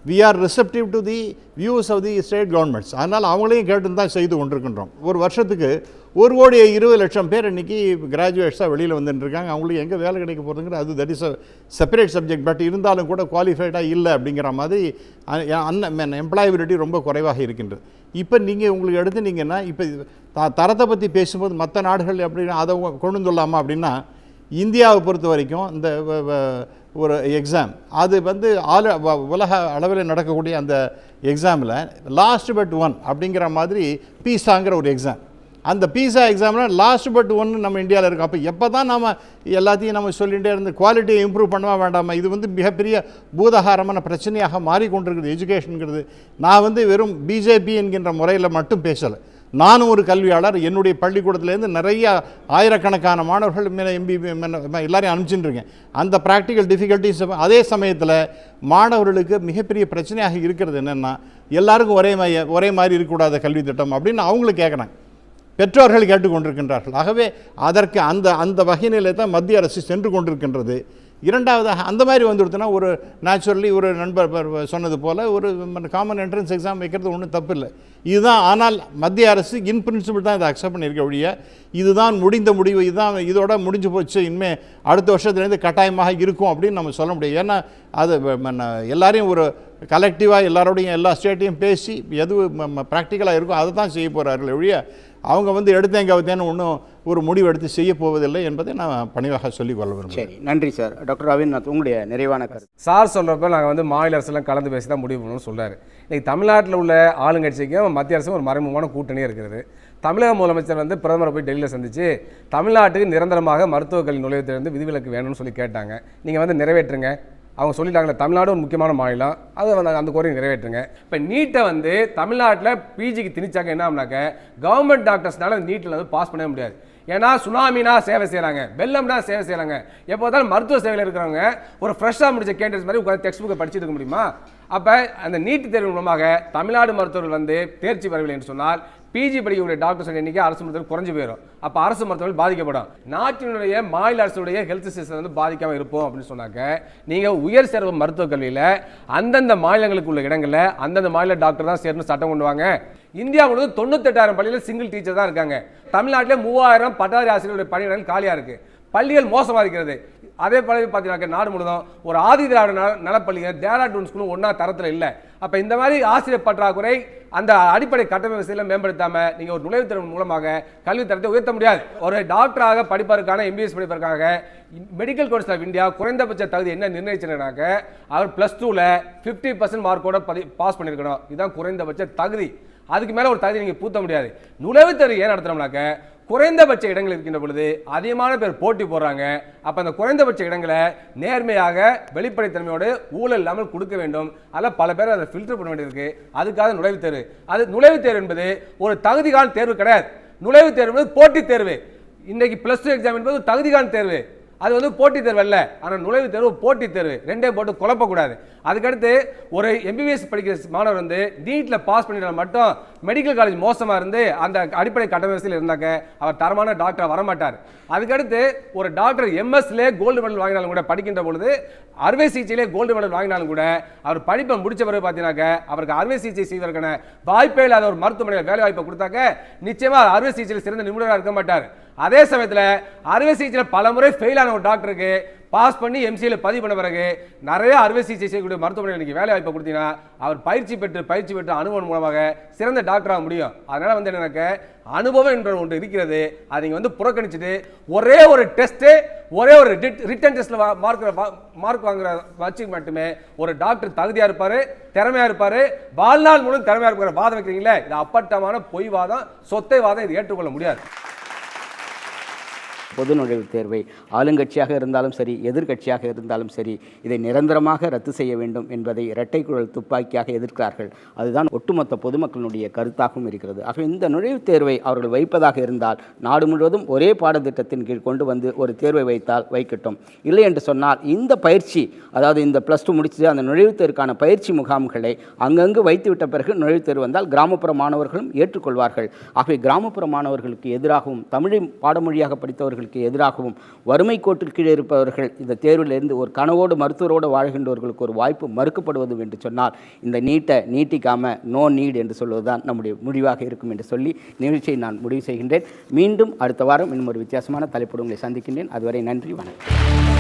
we are receptive to the views of the state governments. அதனால் அவங்களையும் கேட்டு தான் செய்து கொண்டிருக்கின்றோம். ஒரு வருஷத்துக்கு 1,20,00,000 பேர் இன்றைக்கி கிராஜுவேட்ஸாக வெளியில் வந்துட்டுருக்காங்க. அவங்களுக்கு எங்கே வேலை கிடைக்க போகிறதுங்கிற அது that is a separate subject. But இருந்தாலும் கூட குவாலிஃபைடாக இல்லை அப்படிங்கிற மாதிரி எம்ப்ளாயபிலிட்டி ரொம்ப குறைவாக இருக்கின்றது. இப்போ நீங்கள் உங்களுக்கு எடுத்துனீங்கன்னா இப்போ தரத்தை பற்றி பேசும்போது மற்ற நாடுகள் அப்படின்னா அதை கொண்டு வந்துடலாமா அப்படின்னா, இந்தியாவை பொறுத்த வரைக்கும் இந்த ஒரு எக்ஸாம் அது உலக அளவில் நடக்கக்கூடிய அந்த எக்ஸாமில் லாஸ்ட் பட் ஒன் அப்படிங்கிற மாதிரி பீஸாங்கிற ஒரு எக்ஸாம். அந்த பீஸா எக்ஸாமில் லாஸ்ட் பட் ஒன்று நம்ம இந்தியாவில் இருக்கும். அப்போ எப்போ தான் நம்ம எல்லாத்தையும் நம்ம சொல்லிகிட்டே இருந்து குவாலிட்டியை இம்ப்ரூவ் பண்ணவா வேண்டாமா? இது மிகப்பெரிய பூதகாரமான பிரச்சனையாக மாறிக்கொண்டிருக்குது எஜுகேஷனுங்கிறது. நான் வெறும் பிஜேபி என்கின்ற முறையில் மட்டும் பேசலை. நானும் ஒரு கல்வியாளர். என்னுடைய பள்ளிக்கூடத்துலேருந்து நிறைய ஆயிரக்கணக்கான மாணவர்கள் எம்பி எல்லாரையும் அனுப்பிச்சுட்டுருக்கேன். அந்த ப்ராக்டிக்கல் டிஃபிகல்ட்டிஸ் அதே சமயத்தில் மாணவர்களுக்கு மிகப்பெரிய பிரச்சனையாக இருக்கிறது என்னென்னா, எல்லாருக்கும் ஒரே மாதிரி இருக்கக்கூடாத கல்வி திட்டம் அப்படின்னு அவங்களும் கேட்குறாங்க, பெற்றோர்கள் கேட்டுக்கொண்டிருக்கின்றார்கள். ஆகவே அதற்கு அந்த வகையிலே தான் மத்திய அரசு சென்று கொண்டிருக்கின்றது. இரண்டாவதாக அந்த மாதிரி வந்துடுத்துனா ஒரு நேச்சுரலி ஒரு நண்பர் சொன்னது போல் ஒரு காமன் என்ட்ரன்ஸ் எக்ஸாம் வைக்கிறது ஒன்றும் தப்பு இல்லை. இதுதான். ஆனால் மத்திய அரசு இன் பிரின்சிபிள் தான் இதை அக்செப்ட் பண்ணியிருக்க ஒழிய இதுதான் முடிந்த முடிவு, இதுதான் இதோட முடிஞ்சு போச்சு, இனிமேல் அடுத்த வருஷத்துலேருந்து கட்டாயமாக இருக்கும் அப்படின்னு நம்ம சொல்ல முடியாது. ஏன்னா அது எல்லாரையும் ஒரு கலெக்டிவாக எல்லாரோடையும் எல்லா ஸ்டேட்டையும் பேசி எது ப்ராக்டிக்கலாக இருக்கும் அதை தான் செய்ய போகிறார்கள் ஒழிய அவங்க எடுத்தேன் ஒன்றும் ஒரு முடிவு எடுத்து செய்ய போவதில்லை என்பதை நான் பணிவாக சொல்லிக் கொள்ள விரும்புகிறேன். சரி, நன்றி சார். டாக்டர் ரவீந்திரநாத், உங்களுடைய நிறைவான கருத்து. சார் சொல்கிறப்ப நாங்கள் மாநில அரசுலாம் கலந்து பேசி தான் முடிவு பண்ணணும்னு சொல்கிறார். இன்றைக்கி தமிழ்நாட்டில் உள்ள ஆளுங்கட்சிக்கும் மத்திய அரசும் ஒரு மறைமுகமான கூட்டணியே இருக்கிறது. தமிழக முதலமைச்சர் பிரதமரை போய் டெல்லியில் சந்தித்து தமிழ்நாட்டுக்கு நிரந்தரமாக மருத்துவக் கல்வி நுழைவுத்திலிருந்து விதிவிலக்கு வேணும்னு சொல்லி கேட்டாங்க. நீங்கள் நிறைவேற்றுங்க. அவங்க சொல்லிட்டாங்களே தமிழ்நாடு ஒரு முக்கியமான மாநிலம், அது அந்த கோரிக்கை நிறைவேற்றுங்க. இப்போ நீட்டை தமிழ்நாட்டில் பிஜிக்கு திணிச்சாங்க என்ன ஆகுனாக்க, கவர்மெண்ட் டாக்டர்ஸ்னால நீட்டில் பாஸ் பண்ணவே முடியாது. ஏன்னா சுனாமினா சேவை செய்கிறாங்க, வெள்ளம்னா சேவை செய்கிறாங்க. எப்போதாலும் மருத்துவ சேவையில் இருக்கிறவங்க ஒரு ஃப்ரெஷ்ஷாக முடிச்ச கேண்டர்ஸ் மாதிரி உட்காந்து டெக்ஸ்ட் புக்கை படிச்சுட்டு இருக்க முடியுமா? அப்போ அந்த நீட் தேர்வு மூலமாக தமிழ்நாடு மருத்துவர்கள் தேர்ச்சி பெறவில்லை என்று சொன்னால் பிஜி படிக்கக்கூடிய டாக்டர்ஸ் எண்ணிக்கை அரசு மருத்துவர்கள் குறைஞ்சு போயிடும். அப்போ அரசு மருத்துவர்கள் பாதிக்கப்படும். நாட்டினுடைய மாநில அரசுடைய ஹெல்த் சிஸ்டம் பாதிக்காமல் இருப்போம் அப்படின்னு சொன்னாக்க, நீங்கள் உயர் சிறப்பு மருத்துவக் கல்வியில் அந்தந்த மாநிலங்களுக்கு உள்ள இடங்களில் அந்தந்த மாநில டாக்டர் தான் சேர்ந்து சட்டம் கொண்டு வாங்க. இந்தியா முழுவதும் 98,000 பள்ளியில் சிங்கிள் டீச்சர் தான் இருக்காங்க. தமிழ்நாட்டில் 3000 பட்டதாரி ஆசிரியருடைய பணியிடங்கள் காலியாக இருக்குது. பள்ளிகள் மோசமாக இருக்கிறது. அதே போல பார்த்தீங்கன்னா நாடு முழுவதும் ஒரு ஆதி திராவிட நலப்பள்ளிகள் டேராடூன் ஸ்கூலும் ஒன்றா தரத்தில் இல்லை. அப்போ இந்த மாதிரி ஆசிரியர் பற்றாக்குறை அந்த அடிப்படை கட்டமைப்பு வசதியில் மேம்படுத்தாமல் நீங்கள் ஒரு நுழைவுத் தேர்வு மூலமாக கல்வி தரத்தை உயர்த்த முடியாது. ஒரு டாக்டராக படிப்பதற்கான MBBS படிப்பதற்காக மெடிக்கல் கவுன்சில் ஆஃப் இந்தியா குறைந்தபட்ச தகுதி என்ன நிர்ணயிச்சிருக்காங்க, அவர் +2ல் 50% மார்க்கோட பாஸ் பண்ணியிருக்கணும். இதுதான் குறைந்தபட்ச தகுதி. அதுக்கு மேலே ஒரு தகுதி நீங்கள் பூத்த முடியாது. நுழைவுத் தேர்வு ஏன் நடத்துகிறோம்னாக்க, குறைந்தபட்ச இடங்கள் இருக்கின்ற பொழுது அதிகமான பேர் போட்டி போடுறாங்க. அப்போ அந்த குறைந்தபட்ச இடங்களை நேர்மையாக வெளிப்படைத்தன்மையோடு ஊழல் இல்லாமல் கொடுக்க வேண்டும். அதில் பல பேர் அதை ஃபில்டர் பண்ண வேண்டியிருக்கு. அதுக்காக நுழைவுத் தேர்வு. அது நுழைவுத் தேர்வு என்பது ஒரு தகுதிகான தேர்வு கிடையாது. நுழைவுத் தேர்வு என்பது போட்டித் தேர்வு. இன்றைக்கி +2 எக்ஸாம் என்பது தகுதிகான தேர்வு. அது போட்டித் தேர்வு அல்ல. ஆனால் நுழைவுத் தேர்வு போட்டித் தேர்வு. ரெண்டே போட்டு குழப்பக்கூடாது. அதுக்கடுத்து ஒரு MBBS படிக்கிற மாணவர் நீட்டில் பாஸ் பண்ணிட்டால் மட்டும் மெடிக்கல் காலேஜ் மோசமாக இருந்து அந்த அடிப்படை கட்டமைப்பில் இருந்தாக்க அவர் தரமான டாக்டர் வரமாட்டார். அதுக்கடுத்து ஒரு டாக்டர் MS கோல்டு மெடல் வாங்கினாலும் கூட, படிக்கின்ற பொழுது அறுவை சிகிச்சையிலே கோல்டு மெடல் வாங்கினாலும் கூட, அவர் படிப்பை முடித்த பிறகு பார்த்தீங்கன்னாக்க அவருக்கு அறுவை சிகிச்சை செய்வதற்கான வாய்ப்பே இல்லாத ஒரு மருத்துவமனையில் வேலை வாய்ப்பை கொடுத்தாக்க நிச்சயமாக அறுவை சிகிச்சையில் சிறந்த நிபுணராக இருக்க மாட்டார். அதே சமயத்தில் அறுவை சிகிச்சையில் பல முறை ஃபெயில் ஆன ஒரு டாக்டருக்கு பாஸ் பண்ணி MCA பதிவு பண்ண பிறகு நிறைய அறுவை சிகிச்சை செய்யக்கூடிய மருத்துவமனையில் நீங்கள் வேலை வாய்ப்பை கொடுத்தீங்கன்னா அவர் பயிற்சி பெற்று அனுபவம் மூலமாக சிறந்த டாக்டராக முடியும். அதனால் எனக்கு அனுபவம் என்ற ஒன்று இருக்கிறது. அதை நீங்கள் புறக்கணிச்சுட்டு ஒரே ஒரு டெஸ்ட்டு, ஒரே ஒரு ரிட்டன் டெஸ்ட்டில் மார்க் வாங்குற வச்சு மட்டுமே ஒரு டாக்டர் தகுதியாக இருப்பார், திறமையாக இருப்பார், வாழ்நாள் முழு திறமையாக இருக்கிற வாதம் வைக்கிறீங்களே, இது அப்பட்டமான பொய் வாதம், சொத்தை வாதம். இது ஏற்றுக்கொள்ள முடியாது. பொது நுழைவுத் தேர்வை ஆளுங்கட்சியாக இருந்தாலும் சரி, எதிர்க்கட்சியாக இருந்தாலும் சரி, இதை நிரந்தரமாக ரத்து செய்ய வேண்டும் என்பதை இரட்டை குழல் துப்பாக்கியாக எதிர்க்கிறார்கள். அதுதான் ஒட்டுமொத்த பொதுமக்களுடைய கருத்தாகவும் இருக்கிறது. ஆக இந்த நுழைவுத் தேர்வை அவர்கள் வைப்பதாக இருந்தால் நாடு முழுவதும் ஒரே பாடத்திட்டத்தின் கீழ் கொண்டு வந்து ஒரு தேர்வை வைத்தால் வைக்கட்டும். இல்லை என்று சொன்னால் இந்த பயிற்சி, அதாவது இந்த +2 முடிச்சுட்டு அந்த நுழைவுத் தேர்வுக்கான பயிற்சி முகாம்களை அங்கங்கு வைத்துவிட்ட பிறகு நுழைவுத் தேர்வு வந்தால் கிராமப்புற மாணவர்களும் ஏற்றுக்கொள்வார்கள். ஆகவே கிராமப்புற மாணவர்களுக்கு எதிராகவும் தமிழை பாடமொழியாக படித்தவர்களுக்கு என்பதற்கு எதிராகவும் வறுமை கோட்டிற்கு கீழே இருப்பவர்கள் இந்த தேர்விலிருந்து ஒரு கனவோடு மருத்துவரோடு வாழ்கின்றவர்களுக்கு ஒரு வாய்ப்பு மறுக்கப்படுவதும் என்று சொன்னால் இந்த நீட்டை நீட்டிக்காமல் நோ நீட் என்று சொல்வதுதான் நம்முடைய முடிவாக இருக்கும் என்று சொல்லி நிகழ்ச்சியை நான் முடிவு செய்கின்றேன். மீண்டும் அடுத்த வாரம் இன்னும் ஒரு வித்தியாசமான தலைப்போடு உங்களை சந்திக்கின்றேன். அதுவரை நன்றி, வணக்கம்.